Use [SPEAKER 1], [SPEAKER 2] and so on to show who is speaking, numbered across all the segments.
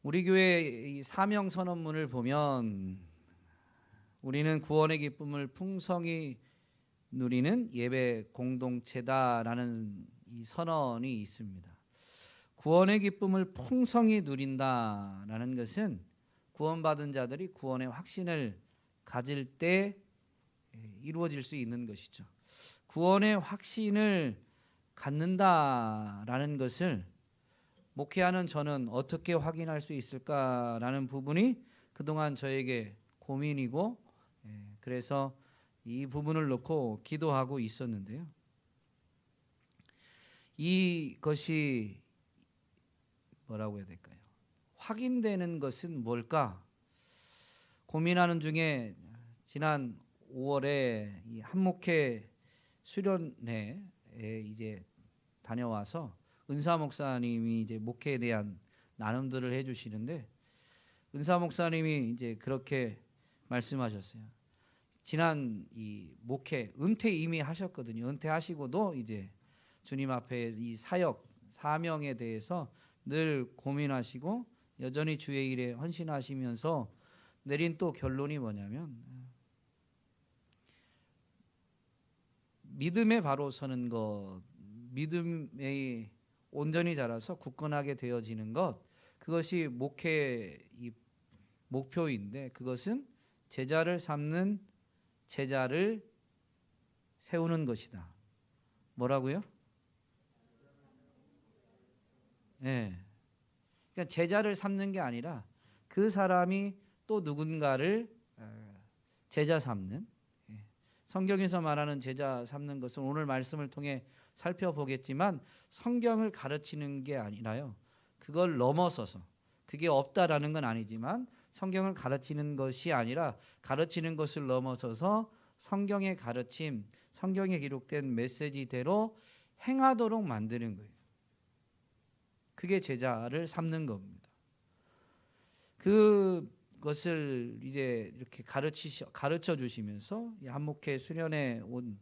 [SPEAKER 1] 우리 교회 이 사명 선언문을 보면 우리는 구원의 기쁨을 풍성히 누리는 예배 공동체다라는 이 선언이 있습니다. 구원의 기쁨을 풍성히 누린다라는 것은 구원받은 자들이 구원의 확신을 가질 때 이루어질 수 있는 것이죠. 구원의 확신을 갖는다라는 것을 목회하는 저는 어떻게 확인할 수 있을까라는 부분이 그동안 저에게 고민이고, 그래서 이 부분을 놓고 기도하고 있었는데요. 이것이 뭐라고 해야 될까요? 확인되는 것은 뭘까? 고민하는 중에 지난 5월에 이 한목회 수련회에 이제 다녀와서 은사 목사님이 이제 목회에 대한 나눔들을 해주시는데, 은사 목사님이 이제 그렇게 말씀하셨어요. 지난 이 목회 은퇴 이미 하셨거든요. 은퇴하시고도 이제 주님 앞에 이 사역 사명에 대해서 늘 고민하시고 여전히 주의 일에 헌신하시면서 내린 또 결론이 뭐냐면, 믿음에 바로 서는 것, 믿음에 온전히 자라서 굳건하게 되어지는 것, 그것이 목회의 목표인데, 그것은 제자를 삼는 제자를 세우는 것이다. 뭐라고요? 네. 그러니까 제자를 삼는 게 아니라 그 사람이 또 누군가를 제자 삼는, 성경에서 말하는 제자 삼는 것은 오늘 말씀을 통해 살펴보겠지만 성경을 가르치는 게 아니라요, 그걸 넘어서서, 그게 없다라는 건 아니지만 성경을 가르치는 것이 아니라 가르치는 것을 넘어서서 성경의 가르침, 성경에 기록된 메시지대로 행하도록 만드는 거예요. 그게 제자를 삼는 겁니다. 그것을 이제 이렇게 가르쳐 주시면서 한목회 수련회 온,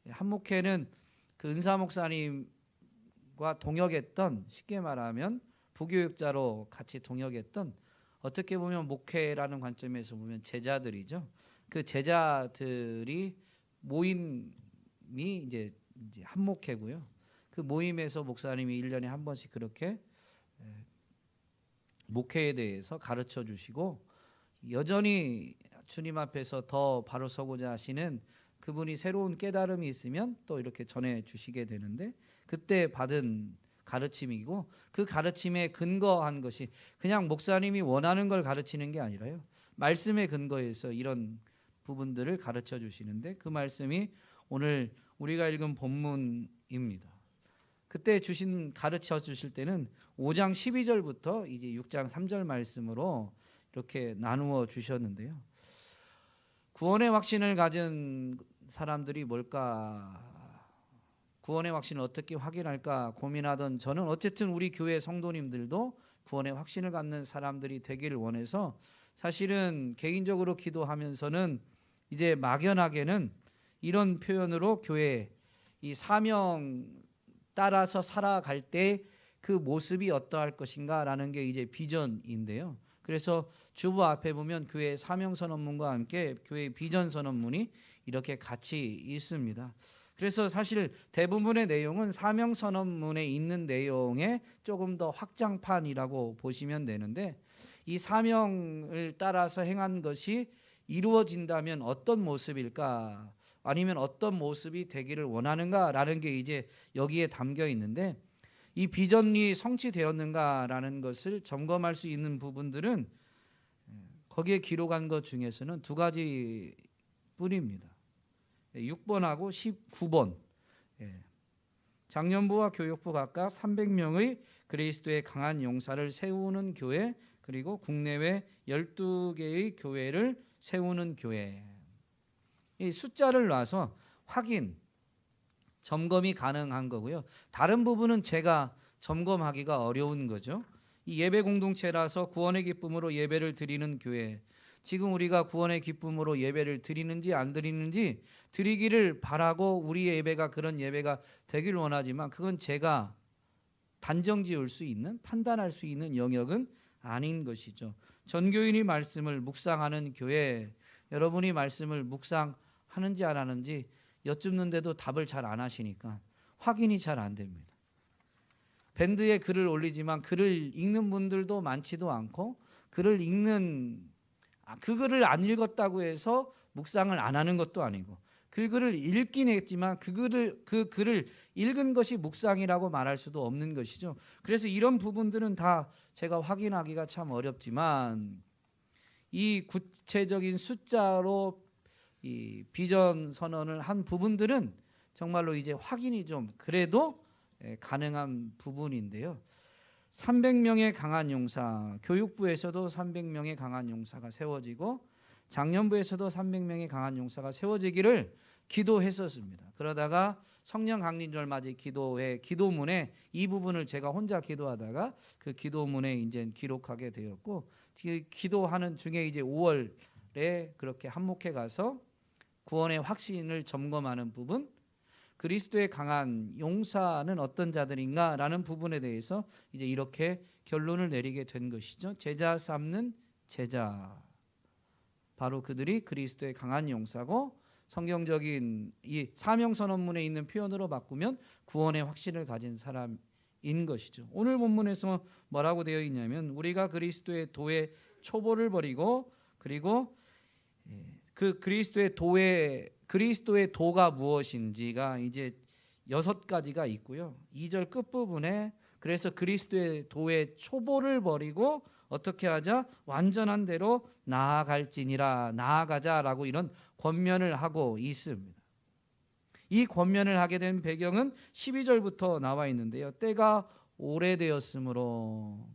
[SPEAKER 1] 한목회는 그 은사 목사님과 동역했던, 쉽게 말하면 부교육자로 같이 동역했던, 어떻게 보면 목회라는 관점에서 보면 제자들이죠. 그 제자들이 모임이 이제 한목회고요. 그 모임에서 목사님이 1년에 한 번씩 그렇게 목회에 대해서 가르쳐 주시고, 여전히 주님 앞에서 더 바로 서고자 하시는 그분이 새로운 깨달음이 있으면 또 이렇게 전해 주시게 되는데, 그때 받은 가르침이고, 그 가르침에 근거한 것이 그냥 목사님이 원하는 걸 가르치는 게 아니라요, 말씀에 근거해서 이런 부분들을 가르쳐 주시는데, 그 말씀이 오늘 우리가 읽은 본문입니다. 그때 가르쳐 주실 때는 5장 12절부터 이제 6장 3절 말씀으로 이렇게 나누어 주셨는데요. 구원의 확신을 가진 사람들이 뭘까? 구원의 확신을 어떻게 확인할까 고민하던 저는, 어쨌든 우리 교회 성도님들도 구원의 확신을 갖는 사람들이 되기를 원해서, 사실은 개인적으로 기도하면서는 이제 막연하게는 이런 표현으로 교회 이 사명 따라서 살아갈 때 그 모습이 어떠할 것인가 라는 게 이제 비전인데요. 그래서 주보 앞에 보면 교회 사명 선언문과 함께 교회 비전 선언문이 이렇게 같이 있습니다. 그래서 사실 대부분의 내용은 사명 선언문에 있는 내용의 조금 더 확장판이라고 보시면 되는데, 이 사명을 따라서 행한 것이 이루어진다면 어떤 모습일까, 아니면 어떤 모습이 되기를 원하는가라는 게 이제 여기에 담겨 있는데, 이 비전이 성취되었는가라는 것을 점검할 수 있는 부분들은 거기에 기록한 것 중에서는 두 가지 뿐입니다. 6번하고 19번. 장년부와 교육부 각각 300명의 그리스도의 강한 용사를 세우는 교회, 그리고 국내외 12개의 교회를 세우는 교회. 이 숫자를 놔서 확인, 점검이 가능한 거고요. 다른 부분은 제가 점검하기가 어려운 거죠. 이 예배 공동체라서 구원의 기쁨으로 예배를 드리는 교회, 지금 우리가 구원의 기쁨으로 예배를 드리는지 안 드리는지 드리기를 바라고 우리의 예배가 그런 예배가 되길 원하지만, 그건 제가 단정 지을 수 있는, 판단할 수 있는 영역은 아닌 것이죠. 전교인이 말씀을 묵상하는 교회, 여러분이 말씀을 묵상하는지 안 하는지 여쭙는데도 답을 잘 안 하시니까 확인이 잘 안 됩니다. 밴드에 글을 올리지만 글을 읽는 분들도 많지도 않고, 글을 읽는 그 글을 안 읽었다고 해서 묵상을 안 하는 것도 아니고, 그 글을 읽긴 했지만 그 글을 읽은 것이 묵상이라고 말할 수도 없는 것이죠. 그래서 이런 부분들은 다 제가 확인하기가 참 어렵지만, 이 구체적인 숫자로 이 비전 선언을 한 부분들은 정말로 이제 확인이 좀 그래도 가능한 부분인데요. 300명의 강한 용사, 교육부에서도 300명의 강한 용사가 세워지고 장년부에서도 300명의 강한 용사가 세워지기를 기도했었습니다. 그러다가 성령 강림절 맞이 기도회 기도문에 이 부분을 제가 혼자 기도하다가 그 기도문에 이제 기록하게 되었고, 기도하는 중에 이제 5월에 그렇게 한목회 가서 구원의 확신을 점검하는 부분, 그리스도의 강한 용사는 어떤 자들인가라는 부분에 대해서 이제 이렇게 결론을 내리게 된 것이죠. 제자 삼는 제자, 바로 그들이 그리스도의 강한 용사고, 성경적인 이 사명선언문에 있는 표현으로 바꾸면 구원의 확신을 가진 사람인 것이죠. 오늘 본문에서 뭐라고 되어 있냐면, 우리가 그리스도의 도의 초보를 버리고, 그리고 그 그리스도의 도가 무엇인지가 이제 6가지가 있고요. 2절 끝부분에 그래서 그리스도의 도의 초보를 버리고 어떻게 하자? 완전한 대로 나아갈지니라, 나아가자라고 이런 권면을 하고 있습니다. 이 권면을 하게 된 배경은 12절부터 나와 있는데요. 때가 오래되었으므로.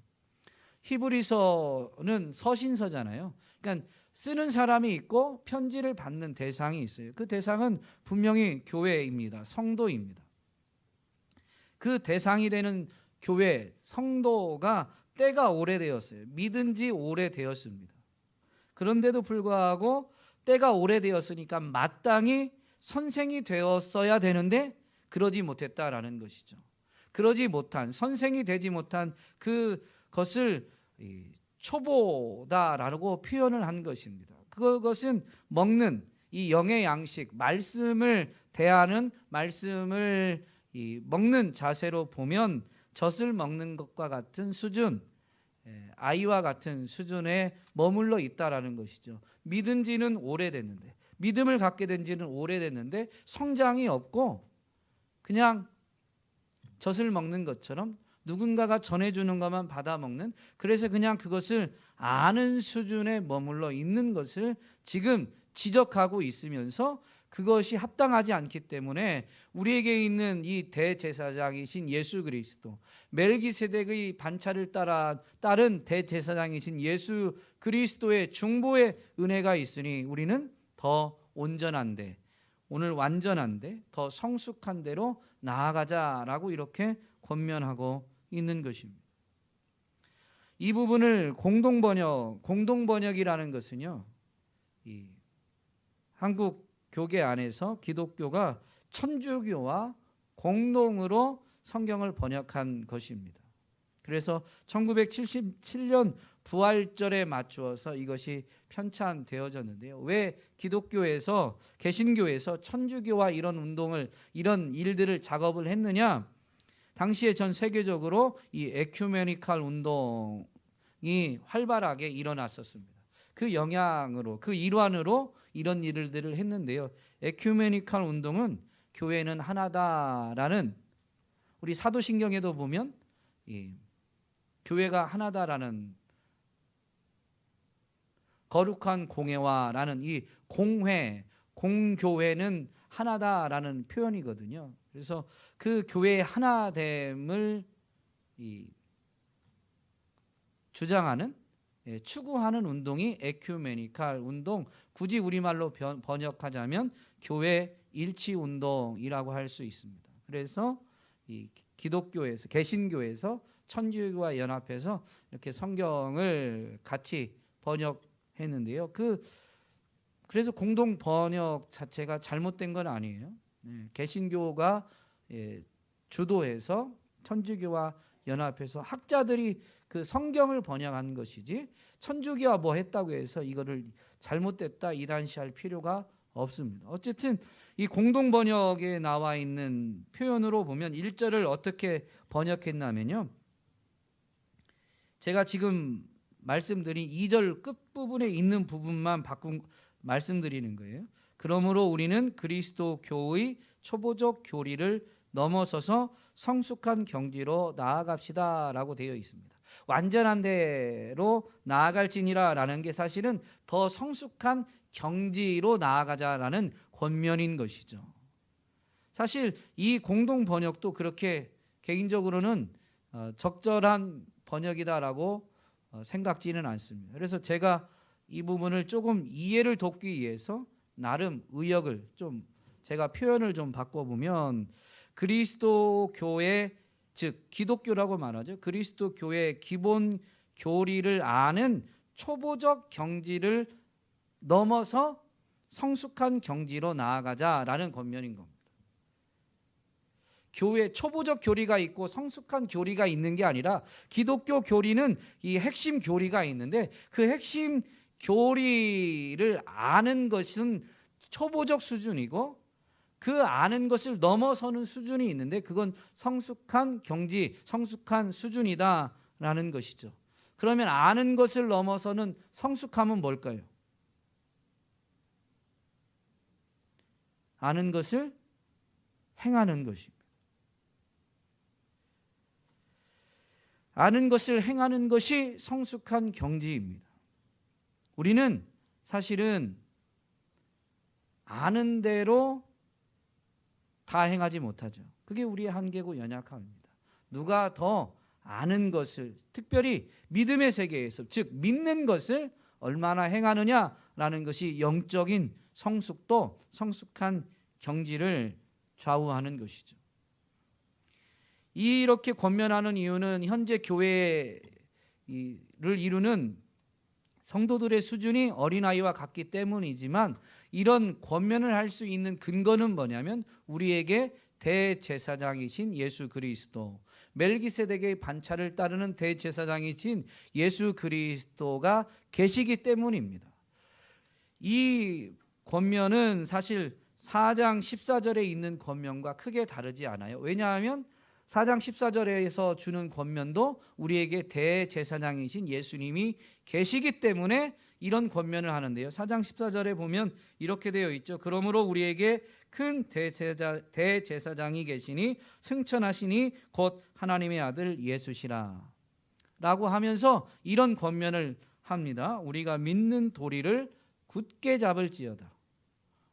[SPEAKER 1] 히브리서는 서신서잖아요. 그러니까 쓰는 사람이 있고 편지를 받는 대상이 있어요. 그 대상은 분명히 교회입니다. 성도입니다. 그 대상이 되는 교회, 성도가 때가 오래되었어요. 믿은 지 오래되었습니다. 그런데도 불구하고 때가 오래되었으니까 마땅히 선생이 되었어야 되는데 그러지 못했다라는 것이죠. 그러지 못한, 선생이 되지 못한 그것을 초보다라고 표현을 한 것입니다. 그것은 먹는 이 영의 양식, 말씀을 대하는, 말씀을 먹는 자세로 보면 젖을 먹는 것과 같은 수준, 아이와 같은 수준에 머물러 있다라는 것이죠. 믿은 지는 오래됐는데, 믿음을 갖게 된 지는 오래됐는데 성장이 없고 그냥 젖을 먹는 것처럼 누군가가 전해주는 것만 받아먹는, 그래서 그냥 그것을 아는 수준에 머물러 있는 것을 지금 지적하고 있으면서, 그것이 합당하지 않기 때문에 우리에게 있는 이 대제사장이신 예수 그리스도, 멜기세덱의 반차를 따른 대제사장이신 예수 그리스도의 중보의 은혜가 있으니 우리는 더 온전한데, 오늘 완전한데 더 성숙한 대로 나아가자라고 이렇게 권면하고 있는 것입니다. 이 부분을 공동번역이라는 것은요, 이 한국 교계 안에서 기독교가 천주교와 공동으로 성경을 번역한 것입니다. 그래서 1977년 부활절에 맞추어서 이것이 편찬되어졌는데요. 왜 기독교에서, 개신교에서 천주교와 이런 일들을 작업을 했느냐? 당시에 전 세계적으로 이 에큐메니칼 운동이 활발하게 일어났었습니다. 그 영향으로, 그 일환으로 이런 일들을 했는데요. 에큐메니칼 운동은 교회는 하나다라는, 우리 사도신경에도 보면 교회가 하나다라는, 거룩한 공회와라는 이 공교회는 하나다라는 표현이거든요. 그래서 그 교회의 하나됨을 주장하는, 추구하는 운동이 에큐메니칼 운동, 굳이 우리말로 번역하자면 교회 일치 운동이라고 할 수 있습니다. 그래서 이 기독교에서, 개신교에서 천주교와 연합해서 이렇게 성경을 같이 번역했는데요. 그래서 공동 번역 자체가 잘못된 건 아니에요. 개신교가 주도해서 천주교와 연합해서 학자들이 그 성경을 번역한 것이지 천주교가 뭐 했다고 해서 이거를 잘못됐다 이단시할 필요가 없습니다. 어쨌든 이 공동 번역에 나와 있는 표현으로 보면 1절을 어떻게 번역했냐면요, 제가 지금 말씀드린 2절 끝부분에 있는 부분만 말씀드리는 거예요. 그러므로 우리는 그리스도교의 초보적 교리를 넘어서서 성숙한 경지로 나아갑시다 라고 되어 있습니다. 완전한 대로 나아갈지니라 라는 게 사실은 더 성숙한 경지로 나아가자라는 권면인 것이죠. 사실 이 공동 번역도 그렇게 개인적으로는 적절한 번역이다라고 생각지는 않습니다. 그래서 제가 이 부분을 조금 이해를 돕기 위해서 나름 의역을 좀 제가 표현을 좀 바꿔보면, 그리스도 교회, 즉 기독교라고 말하죠. 그리스도 교회의 기본 교리를 아는 초보적 경지를 넘어서 성숙한 경지로 나아가자라는 권면인 겁니다. 교회 초보적 교리가 있고 성숙한 교리가 있는 게 아니라, 기독교 교리는 이 핵심 교리가 있는데 그 핵심 교리를 아는 것은 초보적 수준이고, 그 아는 것을 넘어서는 수준이 있는데 그건 성숙한 경지, 성숙한 수준이다라는 것이죠. 그러면 아는 것을 넘어서는 성숙함은 뭘까요? 아는 것을 행하는 것입니다. 아는 것을 행하는 것이 성숙한 경지입니다. 우리는 사실은 아는 대로 다 행하지 못하죠. 그게 우리의 한계고 연약함입니다. 누가 더 아는 것을, 특별히 믿음의 세계에서, 즉 믿는 것을 얼마나 행하느냐라는 것이 영적인 성숙도, 성숙한 경지를 좌우하는 것이죠. 이렇게 권면하는 이유는 현재 교회를 이루는 성도들의 수준이 어린아이와 같기 때문이지만, 이런 권면을 할 수 있는 근거는 뭐냐면 우리에게 대제사장이신 예수 그리스도, 멜기세덱의 반차를 따르는 대제사장이신 예수 그리스도가 계시기 때문입니다. 이 권면은 사실 4장 14절에 있는 권면과 크게 다르지 않아요. 왜냐하면 4장 14절에서 주는 권면도 우리에게 대제사장이신 예수님이 계시기 때문에 이런 권면을 하는데요. 4장 14절에 보면 이렇게 되어 있죠. 그러므로 우리에게 큰 대제사장이 계시니 승천하시니 곧 하나님의 아들 예수시라 라고 하면서 이런 권면을 합니다. 우리가 믿는 도리를 굳게 잡을지어다.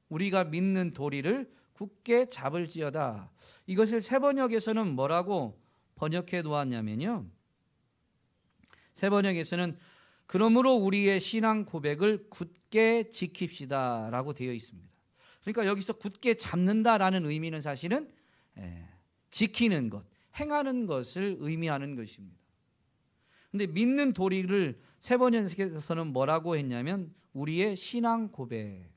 [SPEAKER 1] 우리가 믿는 도리를 굳게 잡을지어다. 이것을 세번역에서는 뭐라고 번역해 놓았냐면요, 세번역에서는 그러므로 우리의 신앙 고백을 굳게 지킵시다 라고 되어 있습니다. 그러니까 여기서 굳게 잡는다라는 의미는 사실은 지키는 것, 행하는 것을 의미하는 것입니다. 그런데 믿는 도리를 세번역에서는 뭐라고 했냐면 우리의 신앙 고백,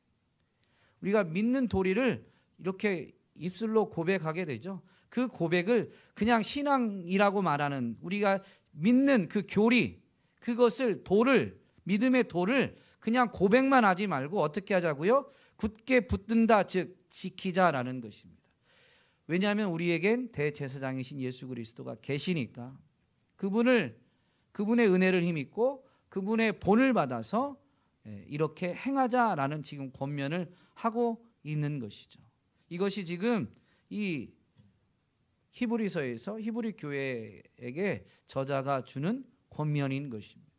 [SPEAKER 1] 우리가 믿는 도리를 이렇게 입술로 고백하게 되죠. 그 고백을 그냥 신앙이라고 말하는, 우리가 믿는 그 교리, 그것을, 도를, 믿음의 도를 그냥 고백만 하지 말고 어떻게 하자고요? 굳게 붙든다, 즉 지키자라는 것입니다. 왜냐하면 우리에겐 대제사장이신 예수 그리스도가 계시니까 그분의 은혜를 힘입고 그분의 본을 받아서 이렇게 행하자라는 지금 권면을 하고 있는 것이죠. 이것이 지금 이 히브리서에서 히브리 교회에게 저자가 주는 권면인 것입니다.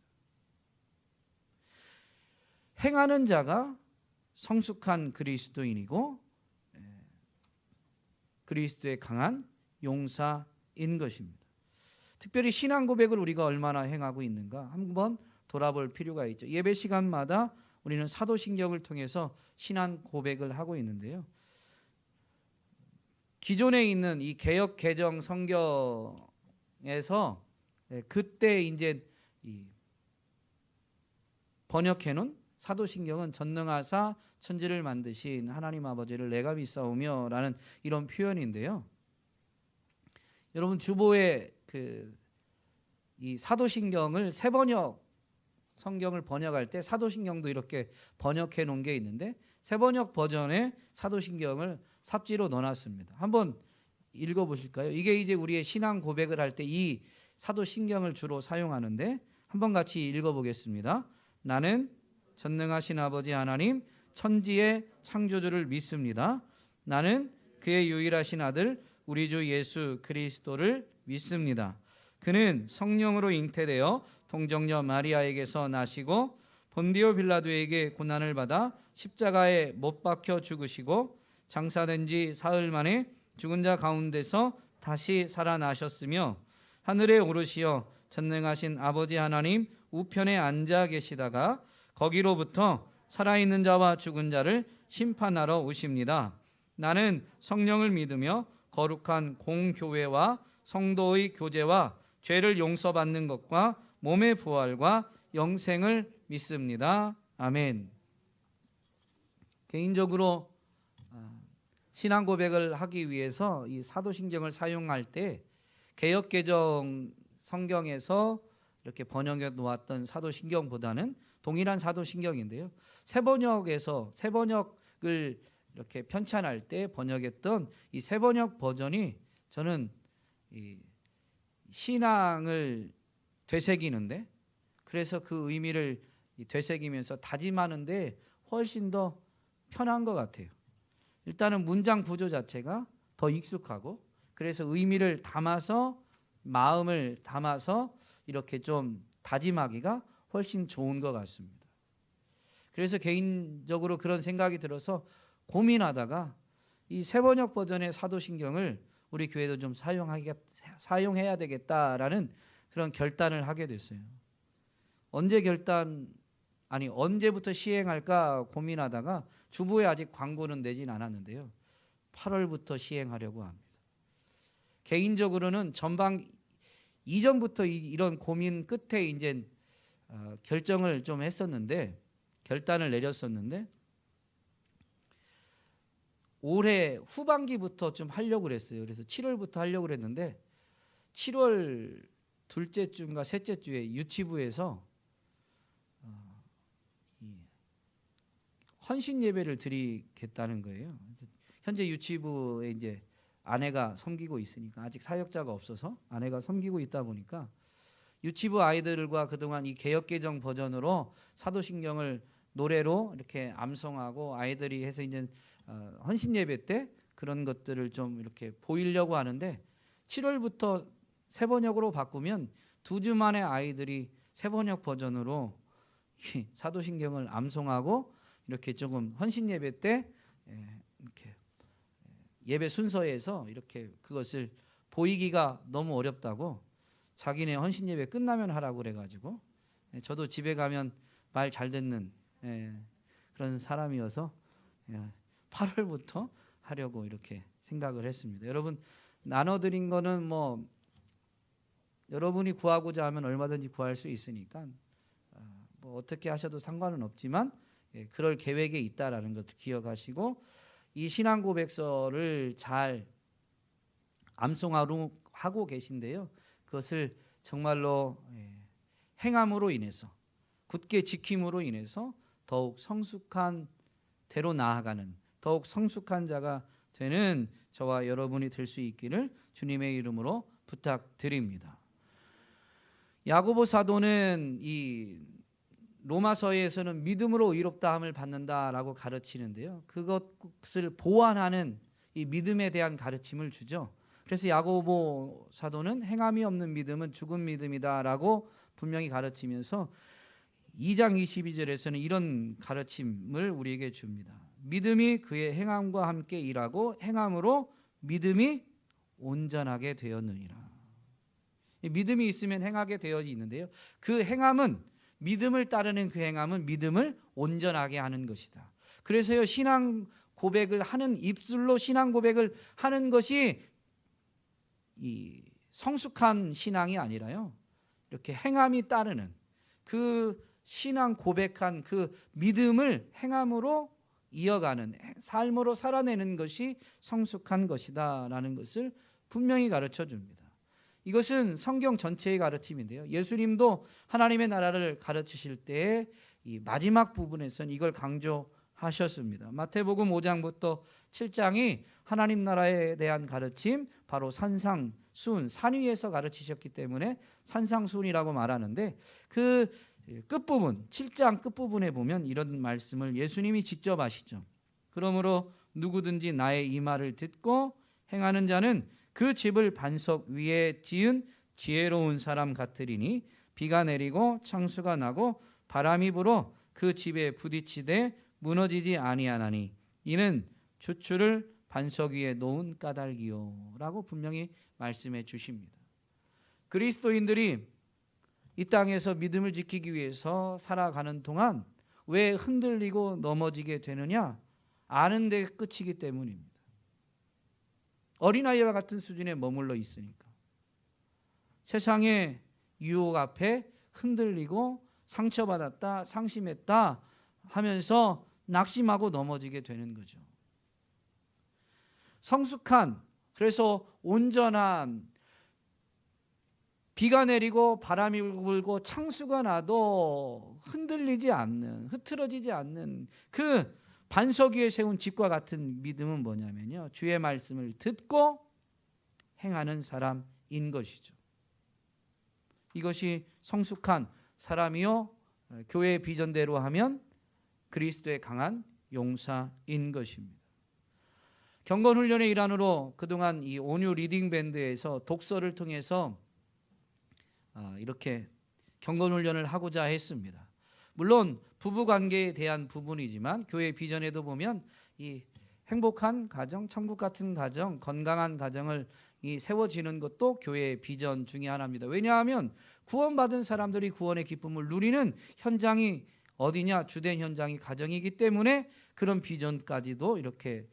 [SPEAKER 1] 행하는 자가 성숙한 그리스도인이고 그리스도의 강한 용사인 것입니다. 특별히 신앙 고백을 우리가 얼마나 행하고 있는가 한번 돌아볼 필요가 있죠. 예배 시간마다 우리는 사도신경을 통해서 신앙 고백을 하고 있는데요. 기존에 있는 이 개역 개정 성경에서 그때 이제 번역해놓은 사도신경은 전능하사 천지를 만드신 하나님 아버지를 내가 믿사오며라는 이런 표현인데요. 여러분 주보에 그 이 사도신경을 세번역 성경을 번역할 때 사도신경도 이렇게 번역해 놓은 게 있는데 세번역 버전의 사도신경을 삽지로 넣어놨습니다. 한번 읽어보실까요? 이게 이제 우리의 신앙 고백을 할 때 이 사도신경을 주로 사용하는데 한번 같이 읽어보겠습니다. 나는 전능하신 아버지 하나님 천지의 창조주를 믿습니다. 나는 그의 유일하신 아들 우리 주 예수 그리스도를 믿습니다. 그는 성령으로 잉태되어 동정녀 마리아에게서 나시고 본디오 빌라도에게 고난을 받아 십자가에 못 박혀 죽으시고 장사된 지 사흘 만에 죽은 자 가운데서 다시 살아나셨으며 하늘에 오르시어 전능하신 아버지 하나님 우편에 앉아 계시다가 거기로부터 살아있는 자와 죽은 자를 심판하러 오십니다. 나는 성령을 믿으며 거룩한 공교회와 성도의 교제와 죄를 용서받는 것과 몸의 부활과 영생을 믿습니다. 아멘. 개인적으로 신앙 고백을 하기 위해서 이 사도신경을 사용할 때 개역개정 성경에서 이렇게 번역해 놓았던 사도신경보다는 동일한 사도신경인데요. 세번역에서 세번역을 이렇게 편찬할 때 번역했던 이 세번역 버전이 저는 이 신앙을 되새기는데 그래서 그 의미를 되새기면서 다짐하는데 훨씬 더 편한 것 같아요. 일단은 문장 구조 자체가 더 익숙하고 그래서 의미를 담아서 마음을 담아서 이렇게 좀 다짐하기가 훨씬 좋은 것 같습니다. 그래서 개인적으로 그런 생각이 들어서 고민하다가 이 세번역 버전의 사도신경을 우리 교회도 좀 사용해야 되겠다라는 그런 결단을 하게 됐어요. 언제부터 시행할까 고민하다가 주보에 아직 광고는 내진 않았는데요. 8월부터 시행하려고 합니다. 개인적으로는 이전부터 이런 고민 끝에 이제 결정을 좀 했었는데 결단을 내렸었는데 올해 후반기부터 좀 하려고 그랬어요. 그래서 7월부터 하려고 그랬는데 7월 둘째 주인가 셋째 주에 유치부에서 헌신 예배를 드리겠다는 거예요. 현재 유치부에 이제 아내가 섬기고 있으니까 아직 사역자가 없어서 아내가 섬기고 있다 보니까 유치부 아이들과 그동안 이 개역개정 버전으로 사도신경을 노래로 이렇게 암송하고 아이들이 해서 이제 헌신 예배 때 그런 것들을 좀 이렇게 보이려고 하는데 7월부터 세번역으로 바꾸면 2주 만에 아이들이 세번역 버전으로 사도신경을 암송하고 이렇게 조금 헌신 예배 때 이렇게 예배 순서에서 이렇게 그것을 보이기가 너무 어렵다고 자기네 헌신 예배 끝나면 하라고 그래가지고 저도 집에 가면 말 잘 듣는 그런 사람이어서 8월부터 하려고 이렇게 생각을 했습니다. 여러분 나눠드린 거는 뭐 여러분이 구하고자 하면 얼마든지 구할 수 있으니까 뭐 어떻게 하셔도 상관은 없지만 그럴 계획에 있다라는 것을 기억하시고 이 신앙 고백서를 잘 암송하고 계신데요. 그것을 정말로 행함으로 인해서 굳게 지킴으로 인해서 더욱 성숙한 대로 나아가는 더욱 성숙한 자가 되는 저와 여러분이 될 수 있기를 주님의 이름으로 부탁드립니다. 야고보 사도는 이 로마서에서는 믿음으로 의롭다함을 받는다라고 가르치는데요. 그것을 보완하는 이 믿음에 대한 가르침을 주죠. 그래서 야고보 사도는 행함이 없는 믿음은 죽은 믿음이다라고 분명히 가르치면서 2장 22절에서는 이런 가르침을 우리에게 줍니다. 믿음이 그의 행함과 함께 일하고 행함으로 믿음이 온전하게 되었느니라. 믿음이 있으면 행하게 되어 있는데요. 그 행함은 믿음을 따르는 그 행함은 믿음을 온전하게 하는 것이다. 그래서요 신앙 고백을 하는 입술로 신앙 고백을 하는 것이 이 성숙한 신앙이 아니라요. 이렇게 행함이 따르는 그 신앙 고백한 그 믿음을 행함으로 이어가는 삶으로 살아내는 것이 성숙한 것이다라는 것을 분명히 가르쳐 줍니다. 이것은 성경 전체의 가르침인데요. 예수님도 하나님의 나라를 가르치실 때에 이 마지막 부분에서는 이걸 강조하셨습니다. 마태복음 5장부터 7장이 하나님 나라에 대한 가르침, 바로 산상수훈, 산 위에서 가르치셨기 때문에 산상수훈이라고 말하는데, 그 끝부분, 7장 끝부분에 보면 이런 말씀을 예수님이 직접 하시죠. 그러므로 누구든지 나의 이 말을 듣고 행하는 자는 그 집을 반석 위에 지은 지혜로운 사람 같으리니 비가 내리고 창수가 나고 바람이 불어 그 집에 부딪히되 무너지지 아니하나니 이는 주추를 반석 위에 놓은 까닭이요 라고 분명히 말씀해 주십니다. 그리스도인들이 이 땅에서 믿음을 지키기 위해서 살아가는 동안 왜 흔들리고 넘어지게 되느냐? 아는 데 끝이기 때문입니다. 어린아이와 같은 수준에 머물러 있으니까. 세상의 유혹 앞에 흔들리고 상처받았다, 상심했다 하면서 낙심하고 넘어지게 되는 거죠. 성숙한, 그래서 온전한, 비가 내리고 바람이 불고 창수가 나도 흔들리지 않는, 흐트러지지 않는 그 반석 위에 세운 집과 같은 믿음은 뭐냐면요, 주의 말씀을 듣고 행하는 사람인 것이죠. 이것이 성숙한 사람이요, 교회의 비전대로 하면 그리스도의 강한 용사인 것입니다. 경건훈련의 일환으로 그동안 이 온유 리딩 밴드에서 독서를 통해서 이렇게 경건훈련을 하고자 했습니다. 물론 부부관계에 대한 부분이지만 교회 비전에도 보면 이 행복한 가정, 천국 같은 가정, 건강한 가정을 세워지는 것도 교회의 비전 중에 하나입니다. 왜냐하면 구원받은 사람들이 구원의 기쁨을 누리는 현장이 어디냐? 주된 현장이 가정이기 때문에 그런 비전까지도 이렇게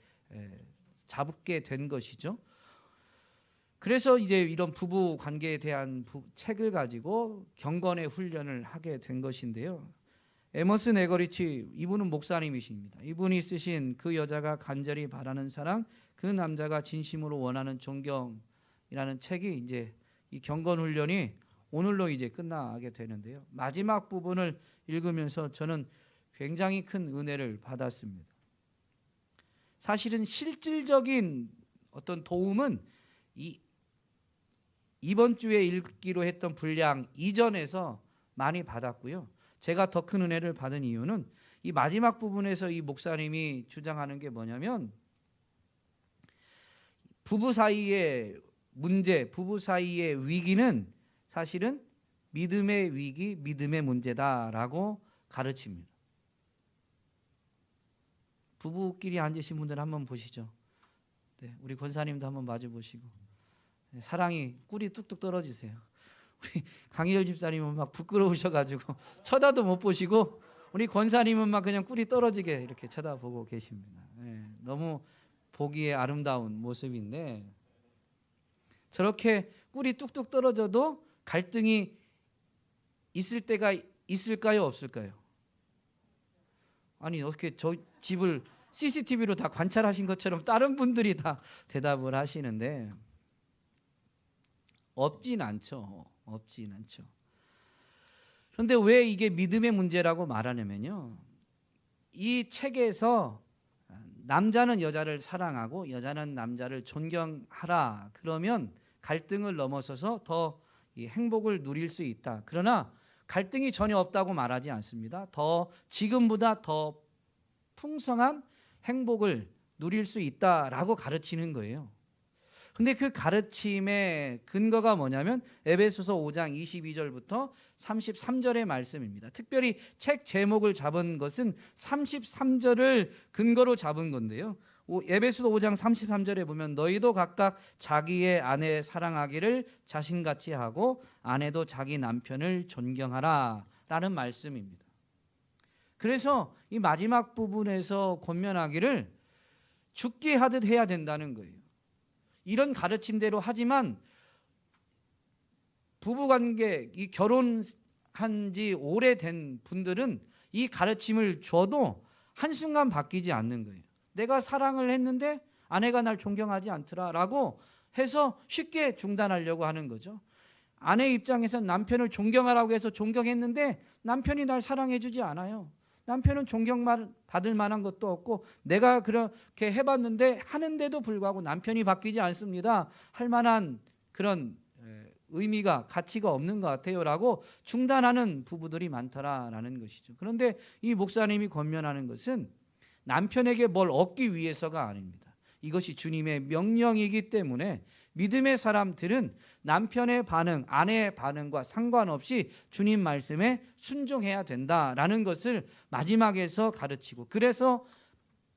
[SPEAKER 1] 잡게 된 것이죠. 그래서 이제 이런 부부 관계에 대한 책을 가지고 경건의 훈련을 하게 된 것인데요. 에머슨 에거리치, 이분은 목사님이십니다. 이분이 쓰신 그 여자가 간절히 바라는 사랑, 그 남자가 진심으로 원하는 존경이라는 책이 이제 이 경건 훈련이 오늘로 이제 끝나게 되는데요. 마지막 부분을 읽으면서 저는 굉장히 큰 은혜를 받았습니다. 사실은 실질적인 어떤 도움은 이번 주에 읽기로 했던 분량 이전에서 많이 받았고요. 제가 더 큰 은혜를 받은 이유는 이 마지막 부분에서 이 목사님이 주장하는 게 뭐냐면, 부부 사이의 문제, 부부 사이의 위기는 사실은 믿음의 위기, 믿음의 문제다라고 가르칩니다. 부부끼리 앉으신 분들 한번 보시죠. 네, 우리 권사님도 한번 마주 보시고, 사랑이 꿀이 뚝뚝 떨어지세요. 우리 강희열 집사님은 막 부끄러우셔가지고 쳐다도 못 보시고, 우리 권사님은 막 그냥 꿀이 떨어지게 이렇게 쳐다보고 계십니다. 네, 너무 보기에 아름다운 모습인데, 저렇게 꿀이 뚝뚝 떨어져도 갈등이 있을 때가 있을까요, 없을까요? 아니, 어떻게 저 집을 CCTV로 다 관찰하신 것처럼 다른 분들이 다 대답을 하시는데, 없진 않죠. 없진 않죠. 그런데 왜 이게 믿음의 문제라고 말하냐면요, 이 책에서 남자는 여자를 사랑하고 여자는 남자를 존경하라, 그러면 갈등을 넘어서서 더 이 행복을 누릴 수 있다. 그러나 갈등이 전혀 없다고 말하지 않습니다. 더 지금보다 더 풍성한 행복을 누릴 수 있다라고 가르치는 거예요. 근데 그 가르침의 근거가 뭐냐면 에베소서 5장 22절부터 33절의 말씀입니다. 특별히 책 제목을 잡은 것은 33절을 근거로 잡은 건데요. 에베소서 5장 33절에 보면 너희도 각각 자기의 아내 사랑하기를 자신같이 하고 아내도 자기 남편을 존경하라 라는 말씀입니다. 그래서 이 마지막 부분에서 권면하기를 죽게 하듯 해야 된다는 거예요. 이런 가르침대로 하지만 부부관계, 이 결혼한 지 오래된 분들은 이 가르침을 줘도 한순간 바뀌지 않는 거예요. 내가 사랑을 했는데 아내가 날 존경하지 않더라 라고 해서 쉽게 중단하려고 하는 거죠. 아내 입장에서 남편을 존경하라고 해서 존경했는데 남편이 날 사랑해주지 않아요. 남편은 존경받을 만한 것도 없고 내가 그렇게 해봤는데 하는데도 불구하고 남편이 바뀌지 않습니다. 할 만한 그런 의미가 가치가 없는 것 같아요 라고 중단하는 부부들이 많더라라는 것이죠. 그런데 이 목사님이 권면하는 것은 남편에게 뭘 얻기 위해서가 아닙니다. 이것이 주님의 명령이기 때문에 믿음의 사람들은 남편의 반응, 아내의 반응과 상관없이 주님 말씀에 순종해야 된다라는 것을 마지막에서 가르치고, 그래서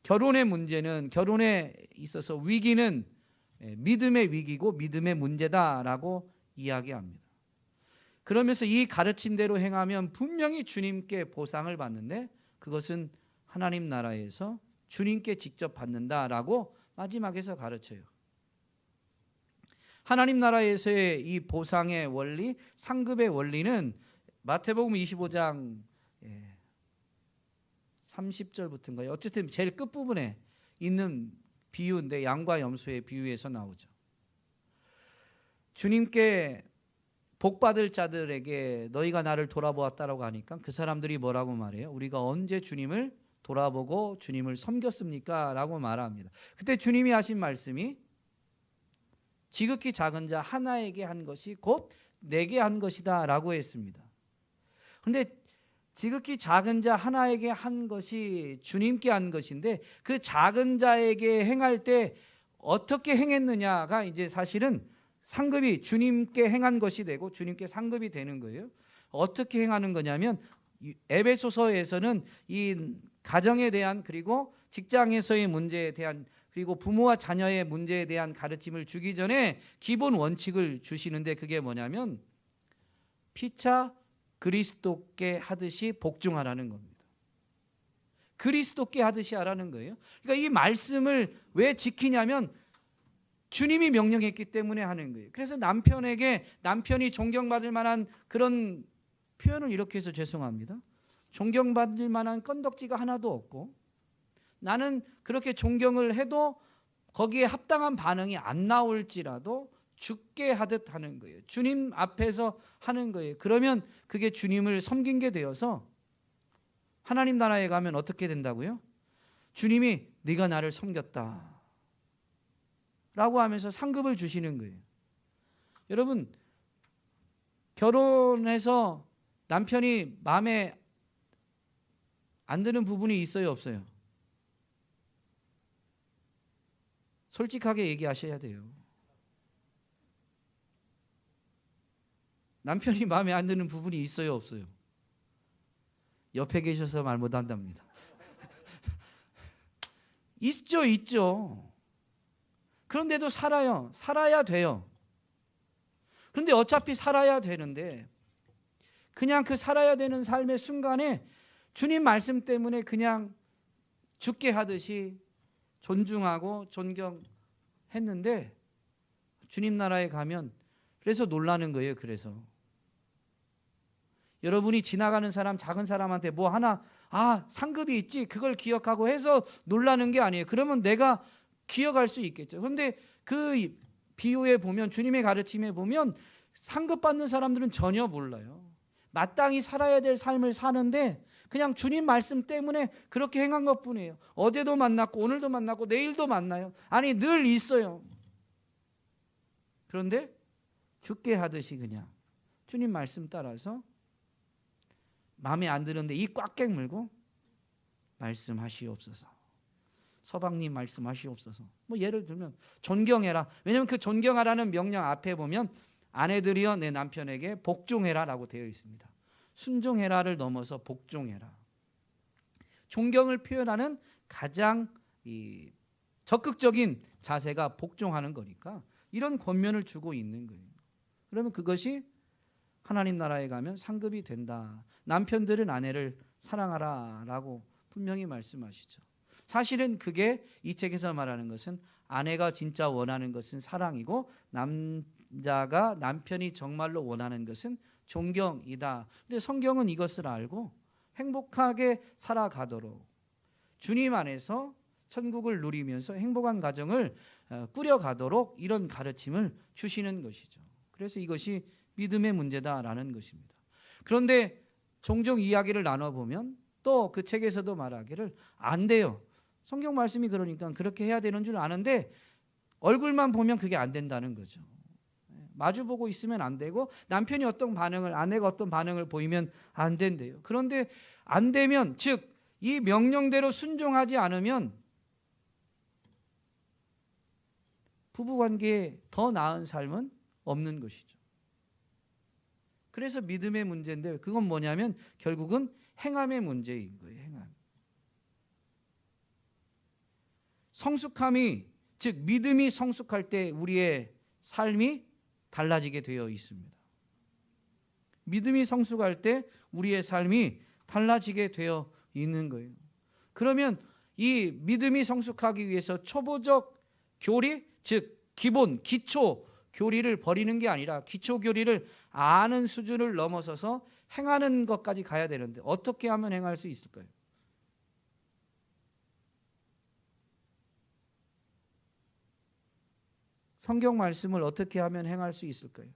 [SPEAKER 1] 결혼의 문제는, 결혼에 있어서 위기는 믿음의 위기고 믿음의 문제다라고 이야기합니다. 그러면서 이 가르침대로 행하면 분명히 주님께 보상을 받는데 그것은 하나님 나라에서 주님께 직접 받는다라고 마지막에서 가르쳐요. 하나님 나라에서의 이 보상의 원리, 상급의 원리는 마태복음 25장 30절부터인가요? 어쨌든 제일 끝부분에 있는 비유인데 양과 염소의 비유에서 나오죠. 주님께 복받을 자들에게 너희가 나를 돌아보았다라고 하니까 그 사람들이 뭐라고 말해요? 우리가 언제 주님을 돌아보고 주님을 섬겼습니까? 라고 말합니다. 그때 주님이 하신 말씀이 지극히 작은 자 하나에게 한 것이 곧 내게 한 것이다 라고 했습니다. 그런데 지극히 작은 자 하나에게 한 것이 주님께 한 것인데 그 작은 자에게 행할 때 어떻게 행했느냐가 이제 사실은 상급이 주님께 행한 것이 되고 주님께 상급이 되는 거예요. 어떻게 행하는 거냐면 에베소서에서는 이 가정에 대한, 그리고 직장에서의 문제에 대한, 그리고 부모와 자녀의 문제에 대한 가르침을 주기 전에 기본 원칙을 주시는데 그게 뭐냐면 피차 그리스도께 하듯이 복종하라는 겁니다. 그리스도께 하듯이 하라는 거예요. 그러니까 이 말씀을 왜 지키냐면 주님이 명령했기 때문에 하는 거예요. 그래서 남편에게, 남편이 존경받을 만한, 그런 표현을 이렇게 해서 죄송합니다, 존경받을 만한 건덕지가 하나도 없고 나는 그렇게 존경을 해도 거기에 합당한 반응이 안 나올지라도 죽게 하듯 하는 거예요. 주님 앞에서 하는 거예요. 그러면 그게 주님을 섬긴 게 되어서 하나님 나라에 가면 어떻게 된다고요? 주님이 네가 나를 섬겼다 라고 하면서 상급을 주시는 거예요. 여러분, 결혼해서 남편이 마음에 안 드는 부분이 있어요, 없어요? 솔직하게 얘기하셔야 돼요. 남편이 마음에 안 드는 부분이 있어요, 없어요? 옆에 계셔서 말 못한답니다. 있죠, 있죠. 그런데도 살아야 돼요. 그런데 어차피 살아야 되는데 그냥 그 살아야 되는 삶의 순간에 주님 말씀 때문에 그냥 죽게 하듯이 존중하고 존경했는데 주님 나라에 가면 그래서 놀라는 거예요. 그래서 여러분이 지나가는 사람, 작은 사람한테 뭐 하나 상급이 있지 그걸 기억하고 해서 놀라는 게 아니에요. 그러면 내가 기억할 수 있겠죠. 그런데 그 비유에 보면, 주님의 가르침에 보면 상급 받는 사람들은 전혀 몰라요. 마땅히 살아야 될 삶을 사는데 그냥 주님 말씀 때문에 그렇게 행한 것뿐이에요. 어제도 만났고 오늘도 만났고 내일도 만나요. 아니 늘 있어요. 그런데 죽게 하듯이 그냥 주님 말씀 따라서 마음에 안 드는데 이 꽉 깨물고 말씀하시옵소서, 서방님 말씀하시옵소서. 뭐 예를 들면 존경해라. 왜냐하면 그 존경하라는 명령 앞에 보면 아내들이여 내 남편에게 복종해라라고 되어 있습니다. 순종해라를 넘어서 복종해라. 존경을 표현하는 가장 적극적인 자세가 복종하는 거니까 이런 권면을 주고 있는 거예요. 그러면 그것이 하나님 나라에 가면 상급이 된다. 남편들은 아내를 사랑하라라고 분명히 말씀하시죠. 사실은 그게 이 책에서 말하는 것은 아내가 진짜 원하는 것은 사랑이고 남자가, 남편이 정말로 원하는 것은 존경이다. 근데 성경은 이것을 알고 행복하게 살아가도록 주님 안에서 천국을 누리면서 행복한 가정을 꾸려가도록 이런 가르침을 주시는 것이죠. 그래서 이것이 믿음의 문제다라는 것입니다. 그런데 종종 이야기를 나눠보면 또 그 책에서도 말하기를 안 돼요. 성경 말씀이 그러니까 그렇게 해야 되는 줄 아는데 얼굴만 보면 그게 안 된다는 거죠. 마주보고 있으면 안 되고 남편이 어떤 반응을, 아내가 어떤 반응을 보이면 안 된대요. 그런데 안 되면, 즉 이 명령대로 순종하지 않으면 부부관계에 더 나은 삶은 없는 것이죠. 그래서 믿음의 문제인데 그건 뭐냐면 결국은 행함의 문제인 거예요. 행함. 성숙함이, 즉 믿음이 성숙할 때 우리의 삶이 달라지게 되어 있습니다. 믿음이 성숙할 때 우리의 삶이 달라지게 되어 있는 거예요. 그러면 이 믿음이 성숙하기 위해서 초보적 교리, 즉 기본, 기초 교리를 버리는 게 아니라 기초 교리를 아는 수준을 넘어서서 행하는 것까지 가야 되는데 어떻게 하면 행할 수 있을까요? 성경 말씀을 어떻게 하면 행할 수 있을까요?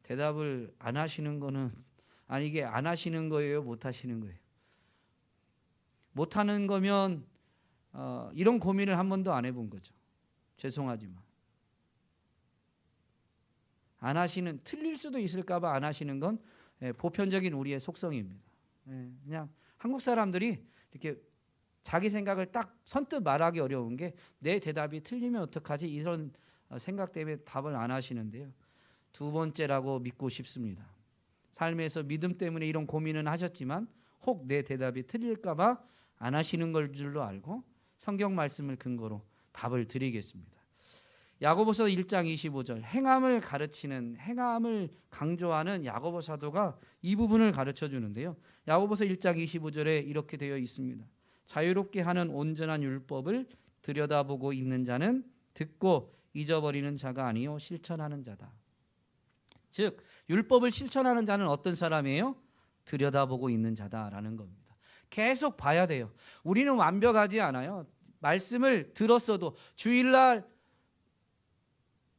[SPEAKER 1] 대답을 안 하시는 거는, 아니 이게 안 하시는 거예요? 못 하시는 거예요? 못 하는 거면 이런 고민을 한 번도 안 해본 거죠. 죄송하지만. 안 하시는, 틀릴 수도 있을까 봐 안 하시는 건 보편적인 우리의 속성입니다. 그냥 한국 사람들이 이렇게 자기 생각을 딱 선뜻 말하기 어려운 게 내 대답이 틀리면 어떡하지? 이런 생각 때문에 답을 안 하시는데요. 두 번째라고 믿고 싶습니다. 삶에서 믿음 때문에 이런 고민은 하셨지만 혹 내 대답이 틀릴까 봐 안 하시는 걸 줄로 알고 성경 말씀을 근거로 답을 드리겠습니다. 야고보서 1장 25절, 행함을 가르치는, 행함을 강조하는 야고보 사도가 이 부분을 가르쳐 주는데요. 야고보서 1장 25절에 이렇게 되어 있습니다. 자유롭게 하는 온전한 율법을 들여다보고 있는 자는 듣고 잊어버리는 자가 아니요 실천하는 자다. 즉 율법을 실천하는 자는 어떤 사람이에요? 들여다보고 있는 자다라는 겁니다. 계속 봐야 돼요. 우리는 완벽하지 않아요. 말씀을 들었어도 주일날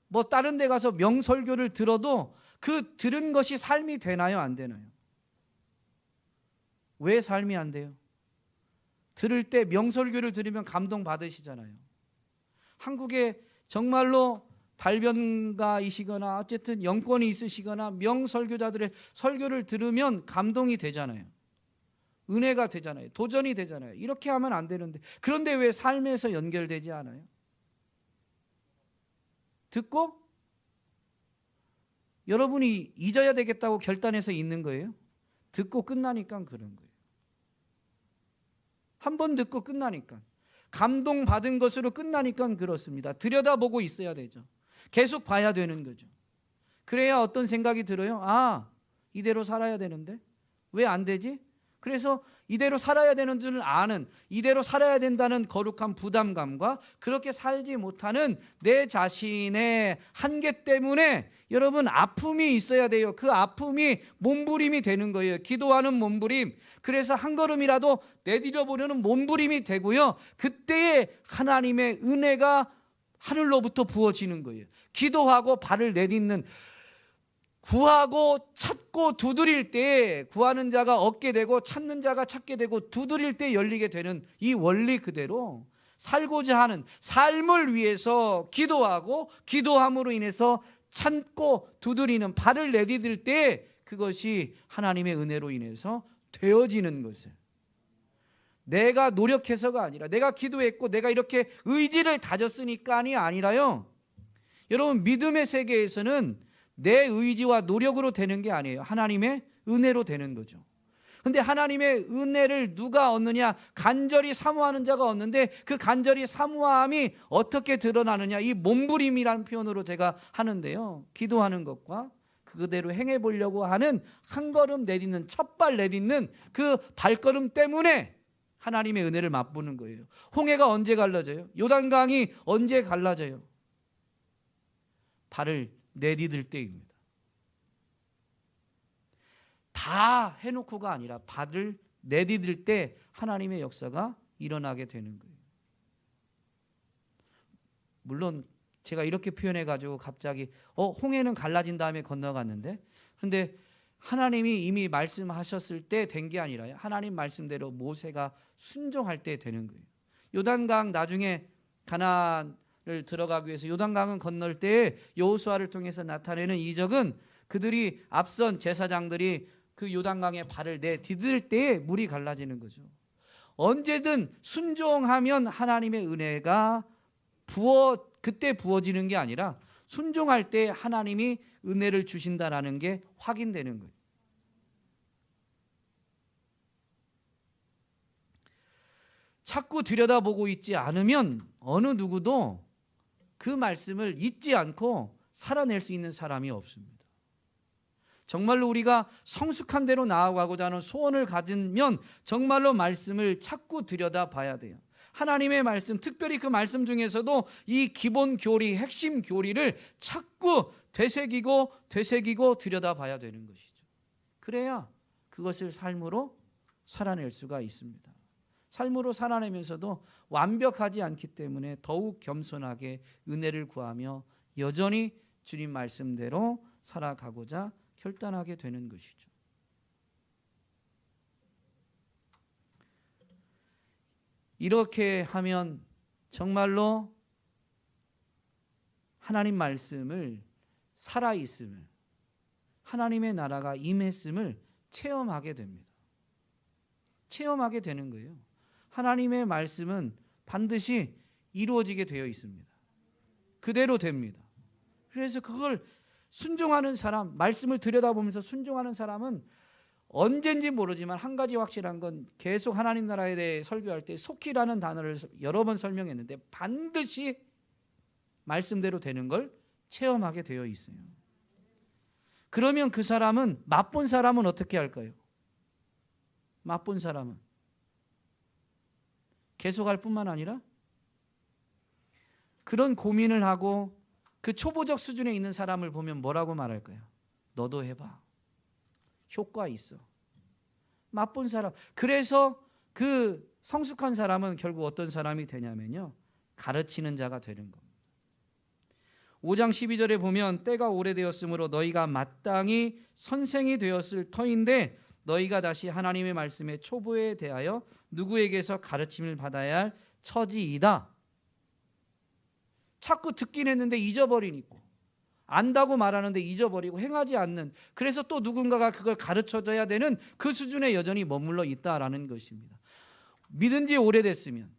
[SPEAKER 1] 뭐 다른 데 가서 명설교를 들어도 그 들은 것이 삶이 되나요? 안 되나요? 왜 삶이 안 돼요? 들을 때 명설교를 들으면 감동 받으시잖아요. 한국에 정말로 달변가이시거나 어쨌든 영권이 있으시거나 명설교자들의 설교를 들으면 감동이 되잖아요. 은혜가 되잖아요. 도전이 되잖아요. 이렇게 하면 안 되는데, 그런데 왜 삶에서 연결되지 않아요? 듣고 여러분이 잊어야 되겠다고 결단해서 있는 거예요? 듣고 끝나니까 그런 거예요. 한 번 듣고 끝나니까, 감동받은 것으로 끝나니까 그렇습니다. 들여다보고 있어야 되죠. 계속 봐야 되는 거죠. 그래야 어떤 생각이 들어요? 아, 이대로 살아야 되는데 왜 안 되지? 그래서 이대로 살아야 되는 줄 아는, 이대로 살아야 된다는 거룩한 부담감과 그렇게 살지 못하는 내 자신의 한계 때문에 여러분 아픔이 있어야 돼요. 그 아픔이 몸부림이 되는 거예요. 기도하는 몸부림. 그래서 한 걸음이라도 내디뎌보려는 몸부림이 되고요. 그때에 하나님의 은혜가 하늘로부터 부어지는 거예요. 기도하고 발을 내딛는, 구하고 찾고 두드릴 때 구하는 자가 얻게 되고 찾는 자가 찾게 되고 두드릴 때 열리게 되는 이 원리 그대로 살고자 하는 삶을 위해서 기도하고 기도함으로 인해서 찾고 두드리는, 발을 내디딜 때 그것이 하나님의 은혜로 인해서 되어지는 것을, 내가 노력해서가 아니라 내가 기도했고 내가 이렇게 의지를 다졌으니까이 아니라요. 여러분 믿음의 세계에서는 내 의지와 노력으로 되는 게 아니에요. 하나님의 은혜로 되는 거죠. 그런데 하나님의 은혜를 누가 얻느냐? 간절히 사모하는 자가 얻는데 그 간절히 사모함이 어떻게 드러나느냐? 이 몸부림이라는 표현으로 제가 하는데요. 기도하는 것과 그대로 행해 보려고 하는 한 걸음 내딛는, 첫 발 내딛는 그 발걸음 때문에 하나님의 은혜를 맛보는 거예요. 홍해가 언제 갈라져요? 요단강이 언제 갈라져요? 발을 내디딜 때입니다. 다 해놓고가 아니라 발을 내디딜 때 하나님의 역사가 일어나게 되는 거예요. 물론 제가 이렇게 표현해가지고 갑자기 홍해는 갈라진 다음에 건너갔는데, 근데 하나님이 이미 말씀하셨을 때 된 게 아니라요, 하나님 말씀대로 모세가 순종할 때 되는 거예요. 요단강 나중에 가나안을 들어가기 위해서 요단강을 건널 때 여호수아를 통해서 나타내는 이적은 그들이 앞선 제사장들이 그 요단강에 발을 내디딜 때에 물이 갈라지는 거죠. 언제든 순종하면 하나님의 은혜가 그때 부어지는 게 아니라 순종할 때 하나님이 은혜를 주신다라는 게 확인되는 거예요. 자꾸 들여다보고 있지 않으면 어느 누구도 그 말씀을 잊지 않고 살아낼 수 있는 사람이 없습니다. 정말로 우리가 성숙한 대로 나아가고자 하는 소원을 가지면 정말로 말씀을 자꾸 들여다봐야 돼요. 하나님의 말씀, 특별히 그 말씀 중에서도 이 기본 교리, 핵심 교리를 자꾸 되새기고 들여다봐야 되는 것이죠. 그래야 그것을 삶으로 살아낼 수가 있습니다. 삶으로 살아내면서도 완벽하지 않기 때문에 더욱 겸손하게 은혜를 구하며 여전히 주님 말씀대로 살아가고자 결단하게 되는 것이죠. 이렇게 하면 정말로 하나님 말씀을 살아있음을, 하나님의 나라가 임했음을 체험하게 됩니다. 체험하게 되는 거예요. 하나님의 말씀은 반드시 이루어지게 되어 있습니다. 그대로 됩니다. 그래서 그걸 순종하는 사람, 말씀을 들여다보면서 순종하는 사람은 언젠지 모르지만 한 가지 확실한 건, 계속 하나님 나라에 대해 설교할 때 속히라는 단어를 여러 번 설명했는데 반드시 말씀대로 되는 걸 체험하게 되어 있어요. 그러면 그 사람은, 맛본 사람은 어떻게 할까요? 맛본 사람은 계속할 뿐만 아니라 그런 고민을 하고 그 초보적 수준에 있는 사람을 보면 뭐라고 말할까요? 너도 해봐. 효과 있어. 맛본 사람. 그래서 그 성숙한 사람은 결국 어떤 사람이 되냐면요, 가르치는 자가 되는 겁니다. 5장 12절에 보면 때가 오래되었으므로 너희가 마땅히 선생이 되었을 터인데 너희가 다시 하나님의 말씀의 초보에 대하여 누구에게서 가르침을 받아야 할 처지이다. 자꾸 듣긴 했는데 잊어버리니까, 안다고 말하는데 잊어버리고 행하지 않는, 그래서 또 누군가가 그걸 가르쳐줘야 되는 그 수준에 여전히 머물러 있다라는 것입니다. 믿은 지 오래됐으면,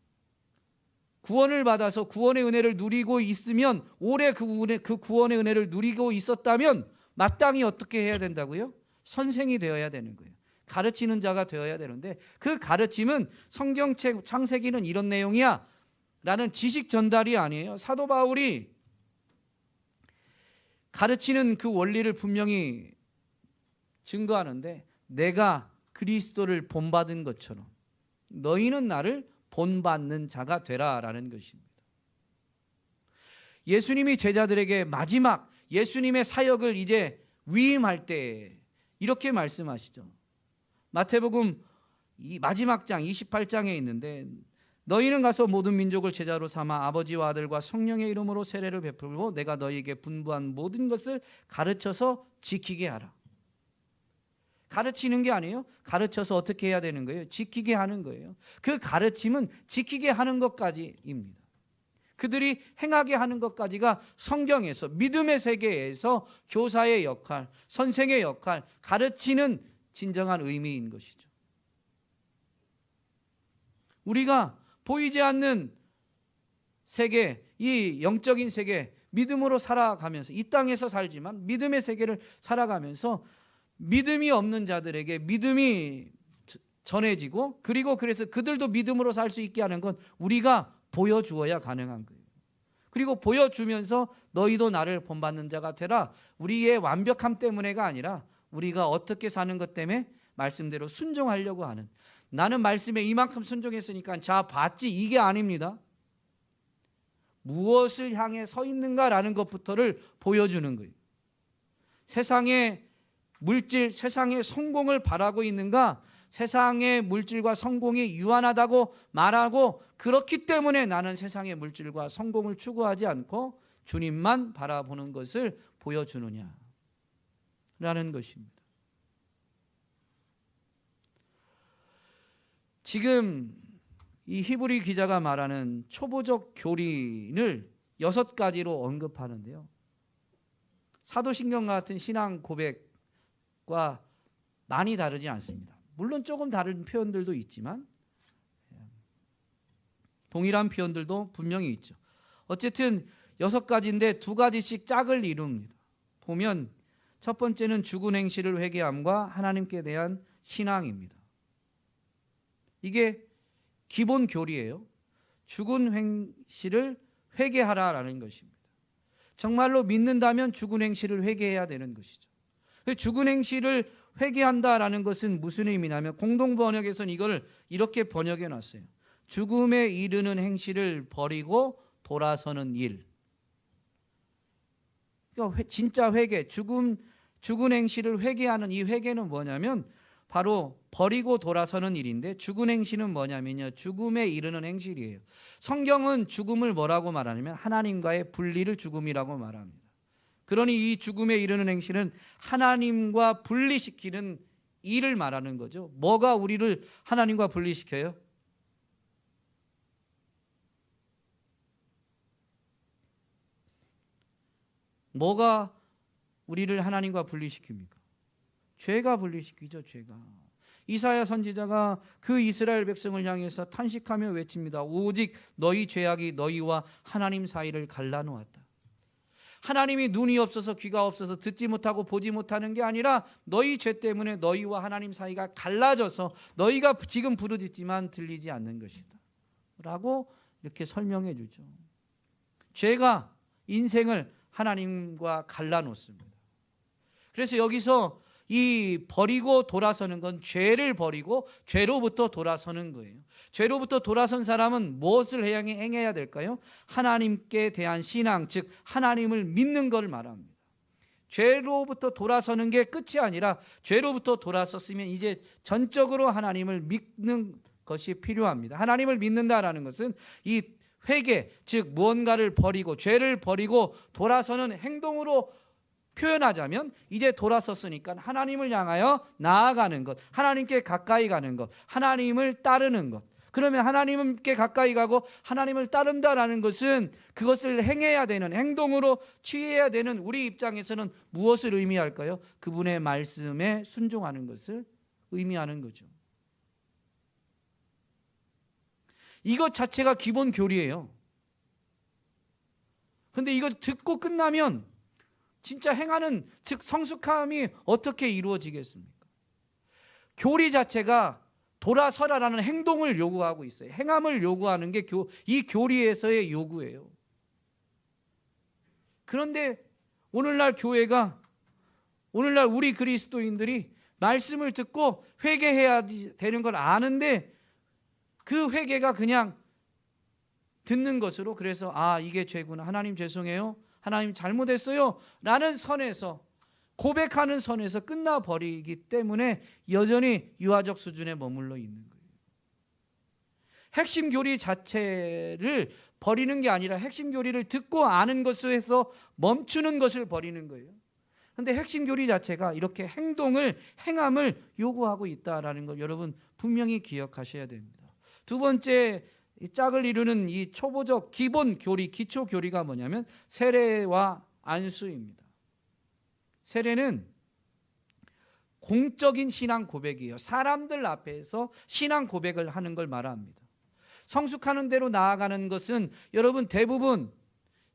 [SPEAKER 1] 구원을 받아서 구원의 은혜를 누리고 있으면, 오래 그 구원의 은혜를 누리고 있었다면 마땅히 어떻게 해야 된다고요? 선생이 되어야 되는 거예요. 가르치는 자가 되어야 되는데, 그 가르침은 성경책 창세기는 이런 내용이야 라는 지식 전달이 아니에요. 사도 바울이 가르치는 그 원리를 분명히 증거하는데, 내가 그리스도를 본받은 것처럼 너희는 나를 본받는 자가 되라 라는 것입니다. 예수님이 제자들에게 마지막 예수님의 사역을 이제 위임할 때 이렇게 말씀하시죠. 마태복음 마지막 장 28장에 있는데, 너희는 가서 모든 민족을 제자로 삼아 아버지와 아들과 성령의 이름으로 세례를 베풀고 내가 너희에게 분부한 모든 것을 가르쳐서 지키게 하라. 가르치는 게 아니에요. 가르쳐서 어떻게 해야 되는 거예요? 지키게 하는 거예요. 그 가르침은 지키게 하는 것까지입니다. 그들이 행하게 하는 것까지가 성경에서, 믿음의 세계에서 교사의 역할, 선생의 역할, 가르치는 진정한 의미인 것이죠. 우리가 보이지 않는 세계, 이 영적인 세계, 믿음으로 살아가면서, 이 땅에서 살지만 믿음의 세계를 살아가면서 믿음이 없는 자들에게 믿음이 전해지고, 그리고 그래서 그들도 믿음으로 살 수 있게 하는 건 우리가 보여주어야 가능한 거예요. 그리고 보여주면서 너희도 나를 본받는 자가 되라, 우리의 완벽함 때문에가 아니라 우리가 어떻게 사는 것 때문에 말씀대로 순종하려고 하는, 나는 말씀에 이만큼 순종했으니까 자 봤지, 이게 아닙니다. 무엇을 향해 서 있는가라는 것부터를 보여주는 거예요. 세상의 물질, 세상의 성공을 바라고 있는가? 세상의 물질과 성공이 유한하다고 말하고 그렇기 때문에 나는 세상의 물질과 성공을 추구하지 않고 주님만 바라보는 것을 보여주느냐 라는 것입니다. 지금 이 히브리 기자가 말하는 초보적 교리를 6가지로 언급하는데요. 사도신경 같은 신앙 고백과 많이 다르지 않습니다. 물론 조금 다른 표현들도 있지만 동일한 표현들도 분명히 있죠. 어쨌든 6가지인데 2가지씩 짝을 이룹니다. 보면 첫 번째는 죽은 행실을 회개함과 하나님께 대한 신앙입니다. 이게 기본 교리예요. 죽은 행실을 회개하라라는 것입니다. 정말로 믿는다면 죽은 행실을 회개해야 되는 것이죠. 죽은 행실을 회개한다라는 것은 무슨 의미냐면 공동 번역에서는 이걸 이렇게 번역해 놨어요. 죽음에 이르는 행실을 버리고 돌아서는 일. 그러니까 진짜 회개, 죽은 행실을 회개하는 이 회개는 뭐냐면 바로 버리고 돌아서는 일인데 죽은 행실은 뭐냐면요. 죽음에 이르는 행실이에요. 성경은 죽음을 뭐라고 말하냐면 하나님과의 분리를 죽음이라고 말합니다. 그러니 이 죽음에 이르는 행실은 하나님과 분리시키는 일을 말하는 거죠. 뭐가 우리를 하나님과 분리시켜요? 뭐가 우리를 하나님과 분리시킵니까? 죄가 분리시키죠. 죄가. 이사야 선지자가 그 이스라엘 백성을 향해서 탄식하며 외칩니다. 오직 너희 죄악이 너희와 하나님 사이를 갈라놓았다. 하나님이 눈이 없어서 귀가 없어서 듣지 못하고 보지 못하는 게 아니라 너희 죄 때문에 너희와 하나님 사이가 갈라져서 너희가 지금 부르짖지만 들리지 않는 것이다 라고 이렇게 설명해 주죠. 죄가 인생을 하나님과 갈라놓습니다. 그래서 여기서 이 버리고 돌아서는 건 죄를 버리고 죄로부터 돌아서는 거예요. 죄로부터 돌아선 사람은 무엇을 행해야 될까요? 하나님께 대한 신앙, 즉 하나님을 믿는 걸 말합니다. 죄로부터 돌아서는 게 끝이 아니라 죄로부터 돌아섰으면 이제 전적으로 하나님을 믿는 것이 필요합니다. 하나님을 믿는다라는 것은 이 회개, 즉 무언가를 버리고 죄를 버리고 돌아서는 행동으로 표현하자면 이제 돌아섰으니까 하나님을 향하여 나아가는 것, 하나님께 가까이 가는 것, 하나님을 따르는 것. 그러면 하나님께 가까이 가고 하나님을 따른다라는 것은 그것을 행해야 되는, 행동으로 취해야 되는 우리 입장에서는 무엇을 의미할까요? 그분의 말씀에 순종하는 것을 의미하는 거죠. 이것 자체가 기본 교리예요. 그런데 이거 듣고 끝나면 진짜 행하는, 즉 성숙함이 어떻게 이루어지겠습니까? 교리 자체가 돌아서라라는 행동을 요구하고 있어요. 행함을 요구하는 게 이 교리에서의 요구예요. 그런데 오늘날 교회가, 오늘날 우리 그리스도인들이 말씀을 듣고 회개해야 되는 걸 아는데 그 회개가 그냥 듣는 것으로, 그래서 이게 죄구나, 하나님 죄송해요, 하나님 잘못했어요 라는 선에서, 고백하는 선에서 끝나버리기 때문에 여전히 유아적 수준에 머물러 있는 거예요. 핵심 교리 자체를 버리는 게 아니라 핵심 교리를 듣고 아는 것에서 멈추는 것을 버리는 거예요. 그런데 핵심 교리 자체가 이렇게 행함을 요구하고 있다는 걸 여러분 분명히 기억하셔야 됩니다. 두 번째 짝을 이루는 이 초보적 기본 교리, 기초 교리가 뭐냐면 세례와 안수입니다. 세례는 공적인 신앙 고백이에요. 사람들 앞에서 신앙 고백을 하는 걸 말합니다. 성숙하는 대로 나아가는 것은 여러분 대부분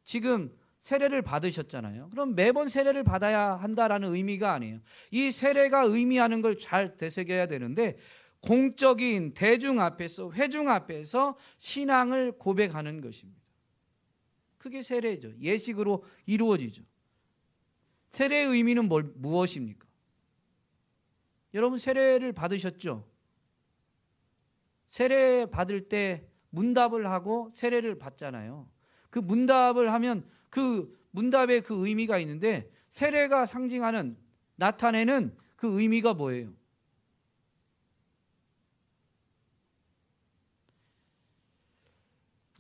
[SPEAKER 1] 지금 세례를 받으셨잖아요. 그럼 매번 세례를 받아야 한다라는 의미가 아니에요. 이 세례가 의미하는 걸 잘 되새겨야 되는데 공적인 대중 앞에서, 회중 앞에서 신앙을 고백하는 것입니다. 그게 세례죠. 예식으로 이루어지죠. 세례의 의미는 무엇입니까? 여러분 세례를 받으셨죠? 세례 받을 때 문답을 하고 세례를 받잖아요. 그 문답을 하면 그 문답에 그 의미가 있는데 세례가 상징하는, 나타내는 그 의미가 뭐예요?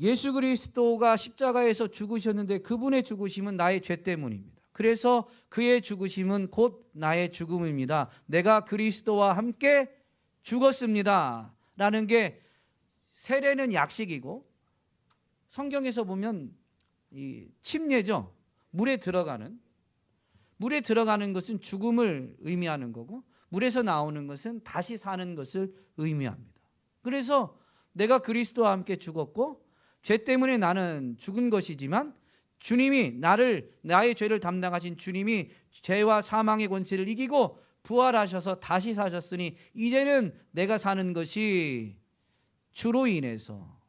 [SPEAKER 1] 예수 그리스도가 십자가에서 죽으셨는데 그분의 죽으심은 나의 죄 때문입니다. 그래서 그의 죽으심은 곧 나의 죽음입니다. 내가 그리스도와 함께 죽었습니다 라는 게, 세례는 약식이고 성경에서 보면 이 침례죠. 물에 들어가는 것은 죽음을 의미하는 거고, 물에서 나오는 것은 다시 사는 것을 의미합니다. 그래서 내가 그리스도와 함께 죽었고 죄 때문에 나는 죽은 것이지만, 주님이 나의 죄를 담당하신 주님이 죄와 사망의 권세를 이기고 부활하셔서 다시 사셨으니 이제는 내가 사는 것이 주로 인해서,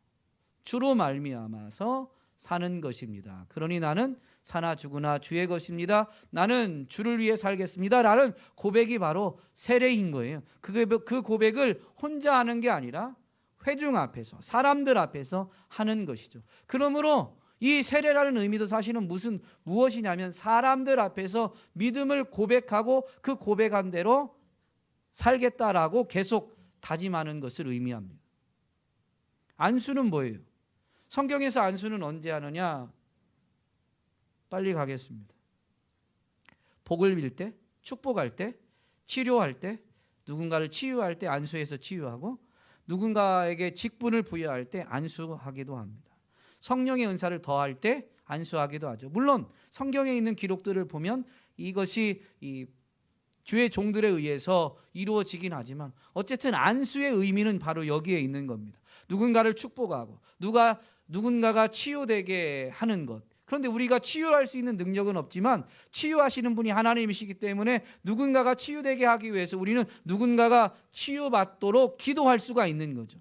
[SPEAKER 1] 주로 말미암아서 사는 것입니다. 그러니 나는 사나 죽으나 주의 것입니다. 나는 주를 위해 살겠습니다 라는 고백이 바로 세례인 거예요. 그 고백을 혼자 하는 게 아니라 회중 앞에서, 사람들 앞에서 하는 것이죠. 그러므로 이 세례라는 의미도 사실은 무엇이냐면, 사람들 앞에서 믿음을 고백하고 그 고백한 대로 살겠다라고 계속 다짐하는 것을 의미합니다. 안수는 뭐예요? 성경에서 안수는 언제 하느냐? 빨리 가겠습니다. 복을 빌 때, 축복할 때, 치료할 때, 누군가를 치유할 때 안수해서 치유하고, 누군가에게 직분을 부여할 때 안수하기도 합니다. 성령의 은사를 더할 때 안수하기도 하죠. 물론 성경에 있는 기록들을 보면 이것이 주의 종들에 의해서 이루어지긴 하지만, 어쨌든 안수의 의미는 바로 여기에 있는 겁니다. 누군가를 축복하고 누군가가 치유되게 하는 것. 그런데 우리가 치유할 수 있는 능력은 없지만 치유하시는 분이 하나님이시기 때문에 누군가가 치유되게 하기 위해서 우리는 누군가가 치유받도록 기도할 수가 있는 거죠.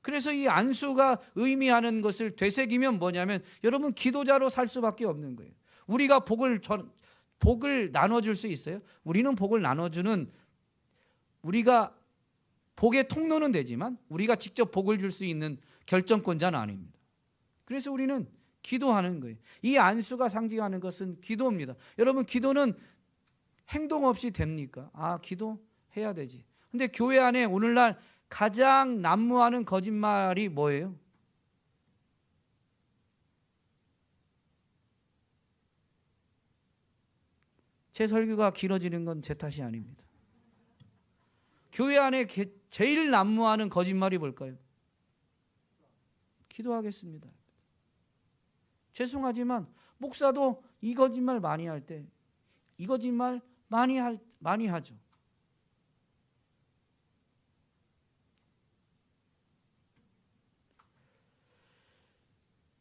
[SPEAKER 1] 그래서 이 안수가 의미하는 것을 되새기면 뭐냐면, 여러분, 기도자로 살 수밖에 없는 거예요. 우리가 복을 나눠줄 수 있어요? 우리는 복을 나눠주는, 우리가 복의 통로는 되지만 우리가 직접 복을 줄 수 있는 결정권자는 아닙니다. 그래서 우리는 기도하는 거예요. 이 안수가 상징하는 것은 기도입니다. 여러분, 기도는 행동 없이 됩니까? 기도해야 되지. 근데 교회 안에 오늘날 가장 난무하는 거짓말이 뭐예요? 제 설교가 길어지는 건 제 탓이 아닙니다. 교회 안에 제일 난무하는 거짓말이 뭘까요? 기도하겠습니다. 죄송하지만 목사도 이 거짓말 많이 할 때, 이 거짓말 많이 하죠.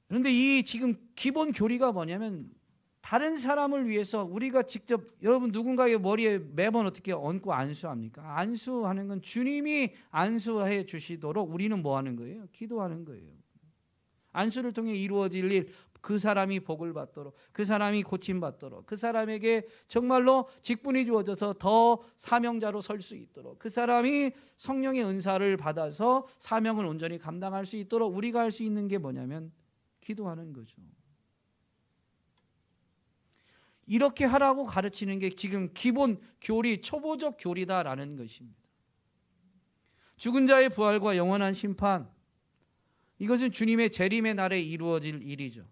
[SPEAKER 1] 그런데 이 지금 기본 교리가 뭐냐면, 다른 사람을 위해서 우리가 직접, 여러분 누군가의 머리에 매번 어떻게 얹고 안수합니까? 안수하는 건 주님이 안수해 주시도록 우리는 뭐 하는 거예요? 기도하는 거예요. 안수를 통해 이루어질 일, 그 사람이 복을 받도록, 그 사람이 고침받도록, 그 사람에게 정말로 직분이 주어져서 더 사명자로 설 수 있도록, 그 사람이 성령의 은사를 받아서 사명을 온전히 감당할 수 있도록 우리가 할 수 있는 게 뭐냐면 기도하는 거죠. 이렇게 하라고 가르치는 게 지금 기본 교리, 초보적 교리다라는 것입니다. 죽은 자의 부활과 영원한 심판, 이것은 주님의 재림의 날에 이루어질 일이죠.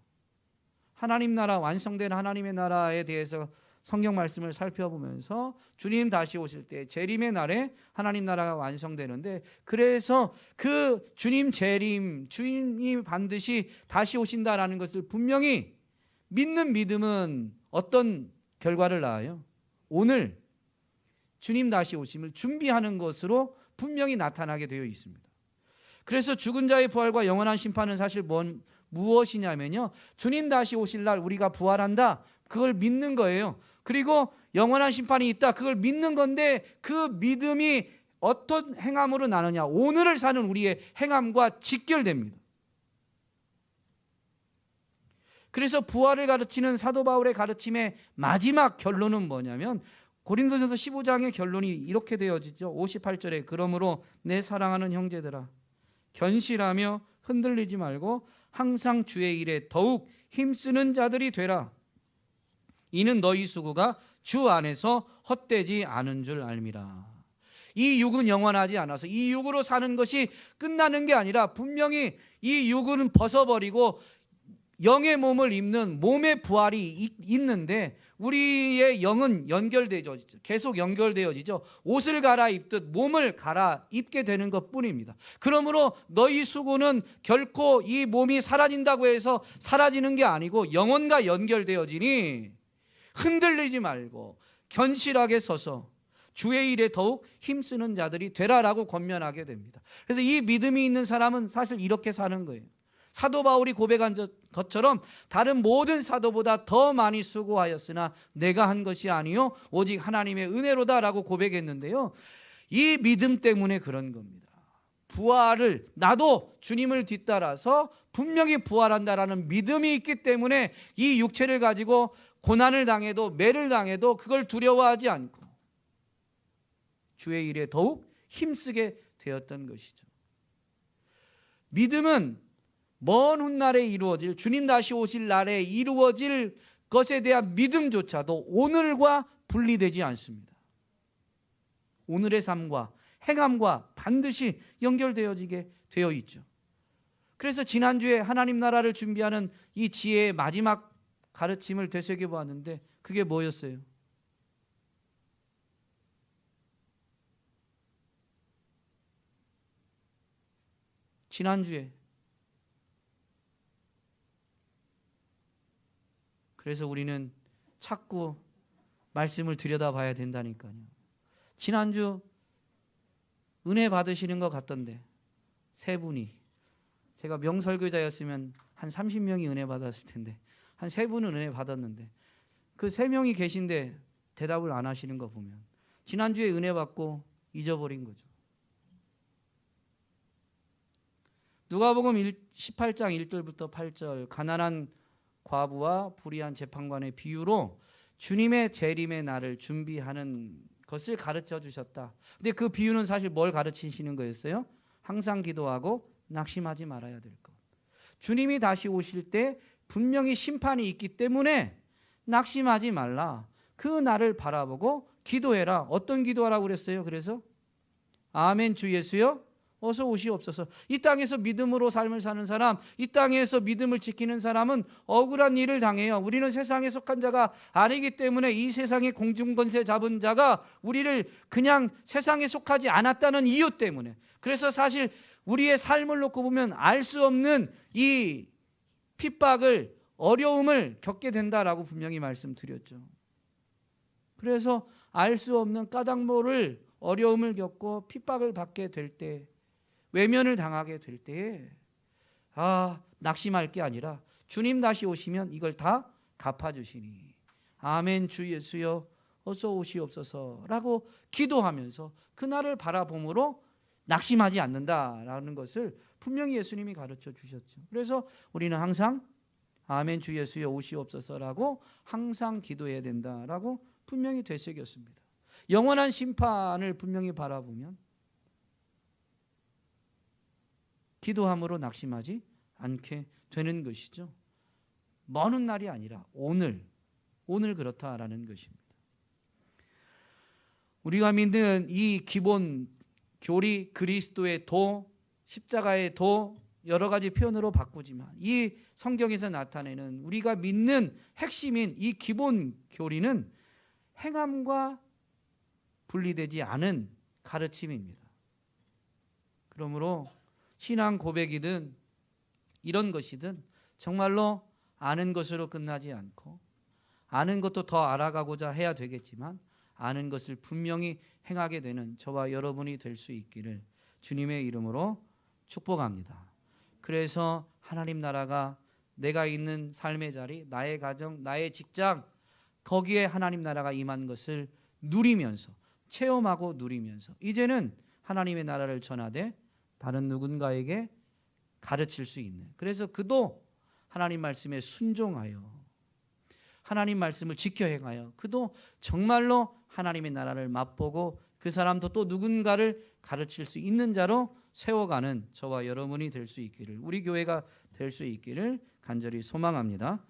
[SPEAKER 1] 하나님 나라, 완성된 하나님의 나라에 대해서 성경 말씀을 살펴보면서 주님 다시 오실 때 재림의 날에 하나님 나라가 완성되는데, 그래서 그 주님 재림, 주님이 반드시 다시 오신다라는 것을 분명히 믿는 믿음은 어떤 결과를 낳아요? 오늘 주님 다시 오심을 준비하는 것으로 분명히 나타나게 되어 있습니다. 그래서 죽은 자의 부활과 영원한 심판은 사실 무엇이냐면요, 주님 다시 오실 날 우리가 부활한다, 그걸 믿는 거예요. 그리고 영원한 심판이 있다, 그걸 믿는 건데, 그 믿음이 어떤 행함으로 나느냐, 오늘을 사는 우리의 행함과 직결됩니다. 그래서 부활을 가르치는 사도 바울의 가르침의 마지막 결론은 뭐냐면, 고린도전서 15장의 결론이 이렇게 되어지죠. 58절에 그러므로 내 사랑하는 형제들아, 견실하며 흔들리지 말고 항상 주의 일에 더욱 힘쓰는 자들이 되라. 이는 너희 수고가 주 안에서 헛되지 않은 줄 알미라. 이 육은 영원하지 않아서 이 육으로 사는 것이 끝나는 게 아니라 분명히 이 육은 벗어버리고 영의 몸을 입는 몸의 부활이 있는데 우리의 영은 연결되죠. 계속 연결되어지죠. 옷을 갈아입듯 몸을 갈아입게 되는 것뿐입니다. 그러므로 너희 수고는 결코 이 몸이 사라진다고 해서 사라지는 게 아니고 영혼과 연결되어지니 흔들리지 말고 견실하게 서서 주의 일에 더욱 힘쓰는 자들이 되라라고 권면하게 됩니다. 그래서 이 믿음이 있는 사람은 사실 이렇게 사는 거예요. 사도 바울이 고백한 것처럼 다른 모든 사도보다 더 많이 수고하였으나 내가 한 것이 아니요 오직 하나님의 은혜로다라고 고백했는데요. 이 믿음 때문에 그런 겁니다. 부활을, 나도 주님을 뒤따라서 분명히 부활한다라는 믿음이 있기 때문에 이 육체를 가지고 고난을 당해도 매를 당해도 그걸 두려워하지 않고 주의 일에 더욱 힘쓰게 되었던 것이죠. 믿음은 먼 훗날에 이루어질, 주님 다시 오실 날에 이루어질 것에 대한 믿음조차도 오늘과 분리되지 않습니다. 오늘의 삶과 행함과 반드시 연결되어지게 되어 있죠. 그래서 지난주에 하나님 나라를 준비하는 이 지혜의 마지막 가르침을 되새겨 보았는데 그게 뭐였어요? 지난주에. 그래서 우리는 자꾸 말씀을 들여다봐야 된다니까요. 지난주 은혜 받으시는 것 같던데 세 분이, 제가 명설교자였으면 한 30명이 은혜 받았을 텐데 한 세 분은 은혜 받았는데 그 세 명이 계신데 대답을 안 하시는 거 보면 지난주에 은혜 받고 잊어버린 거죠. 누가복음 18장 1절부터 8절 가난한 과부와 불의한 재판관의 비유로 주님의 재림의 날을 준비하는 것을 가르쳐 주셨다. 근데 그 비유는 사실 뭘 가르치시는 거였어요? 항상 기도하고 낙심하지 말아야 될 것. 주님이 다시 오실 때 분명히 심판이 있기 때문에 낙심하지 말라. 그 날을 바라보고 기도해라. 어떤 기도하라고 그랬어요? 그래서 아멘 주 예수여 어서 오시옵소서. 이 땅에서 믿음으로 삶을 사는 사람, 이 땅에서 믿음을 지키는 사람은 억울한 일을 당해요. 우리는 세상에 속한 자가 아니기 때문에 이 세상의 공중권세 잡은 자가 우리를 그냥 세상에 속하지 않았다는 이유 때문에, 그래서 사실 우리의 삶을 놓고 보면 알 수 없는 이 핍박을, 어려움을 겪게 된다라고 분명히 말씀드렸죠. 그래서 알 수 없는 까닭모를 어려움을 겪고 핍박을 받게 될 때, 외면을 당하게 될 때에 낙심할 게 아니라 주님 다시 오시면 이걸 다 갚아주시니 아멘 주 예수여 어서 오시옵소서라고 기도하면서 그날을 바라봄으로 낙심하지 않는다라는 것을 분명히 예수님이 가르쳐 주셨죠. 그래서 우리는 항상 아멘 주 예수여 오시옵소서라고 항상 기도해야 된다라고 분명히 되새겼습니다. 영원한 심판을 분명히 바라보면 기도함으로 낙심하지 않게 되는 것이죠. 먼 훗날이 아니라 오늘 그렇다라는 것입니다. 우리가 믿는 이 기본 교리, 그리스도의 도, 십자가의 도, 여러 가지 표현으로 바꾸지만 이 성경에서 나타내는 우리가 믿는 핵심인 이 기본 교리는 행함과 분리되지 않은 가르침입니다. 그러므로 신앙 고백이든 이런 것이든 정말로 아는 것으로 끝나지 않고, 아는 것도 더 알아가고자 해야 되겠지만 아는 것을 분명히 행하게 되는 저와 여러분이 될 수 있기를 주님의 이름으로 축복합니다. 그래서 하나님 나라가 내가 있는 삶의 자리, 나의 가정, 나의 직장, 거기에 하나님 나라가 임한 것을 누리면서, 체험하고 누리면서 이제는 하나님의 나라를 전하되 다른 누군가에게 가르칠 수 있는, 그래서 그도 하나님 말씀에 순종하여 하나님 말씀을 지켜 행하여 그도 정말로 하나님의 나라를 맛보고 그 사람도 또 누군가를 가르칠 수 있는 자로 세워가는 저와 여러분이 될 수 있기를, 우리 교회가 될 수 있기를 간절히 소망합니다.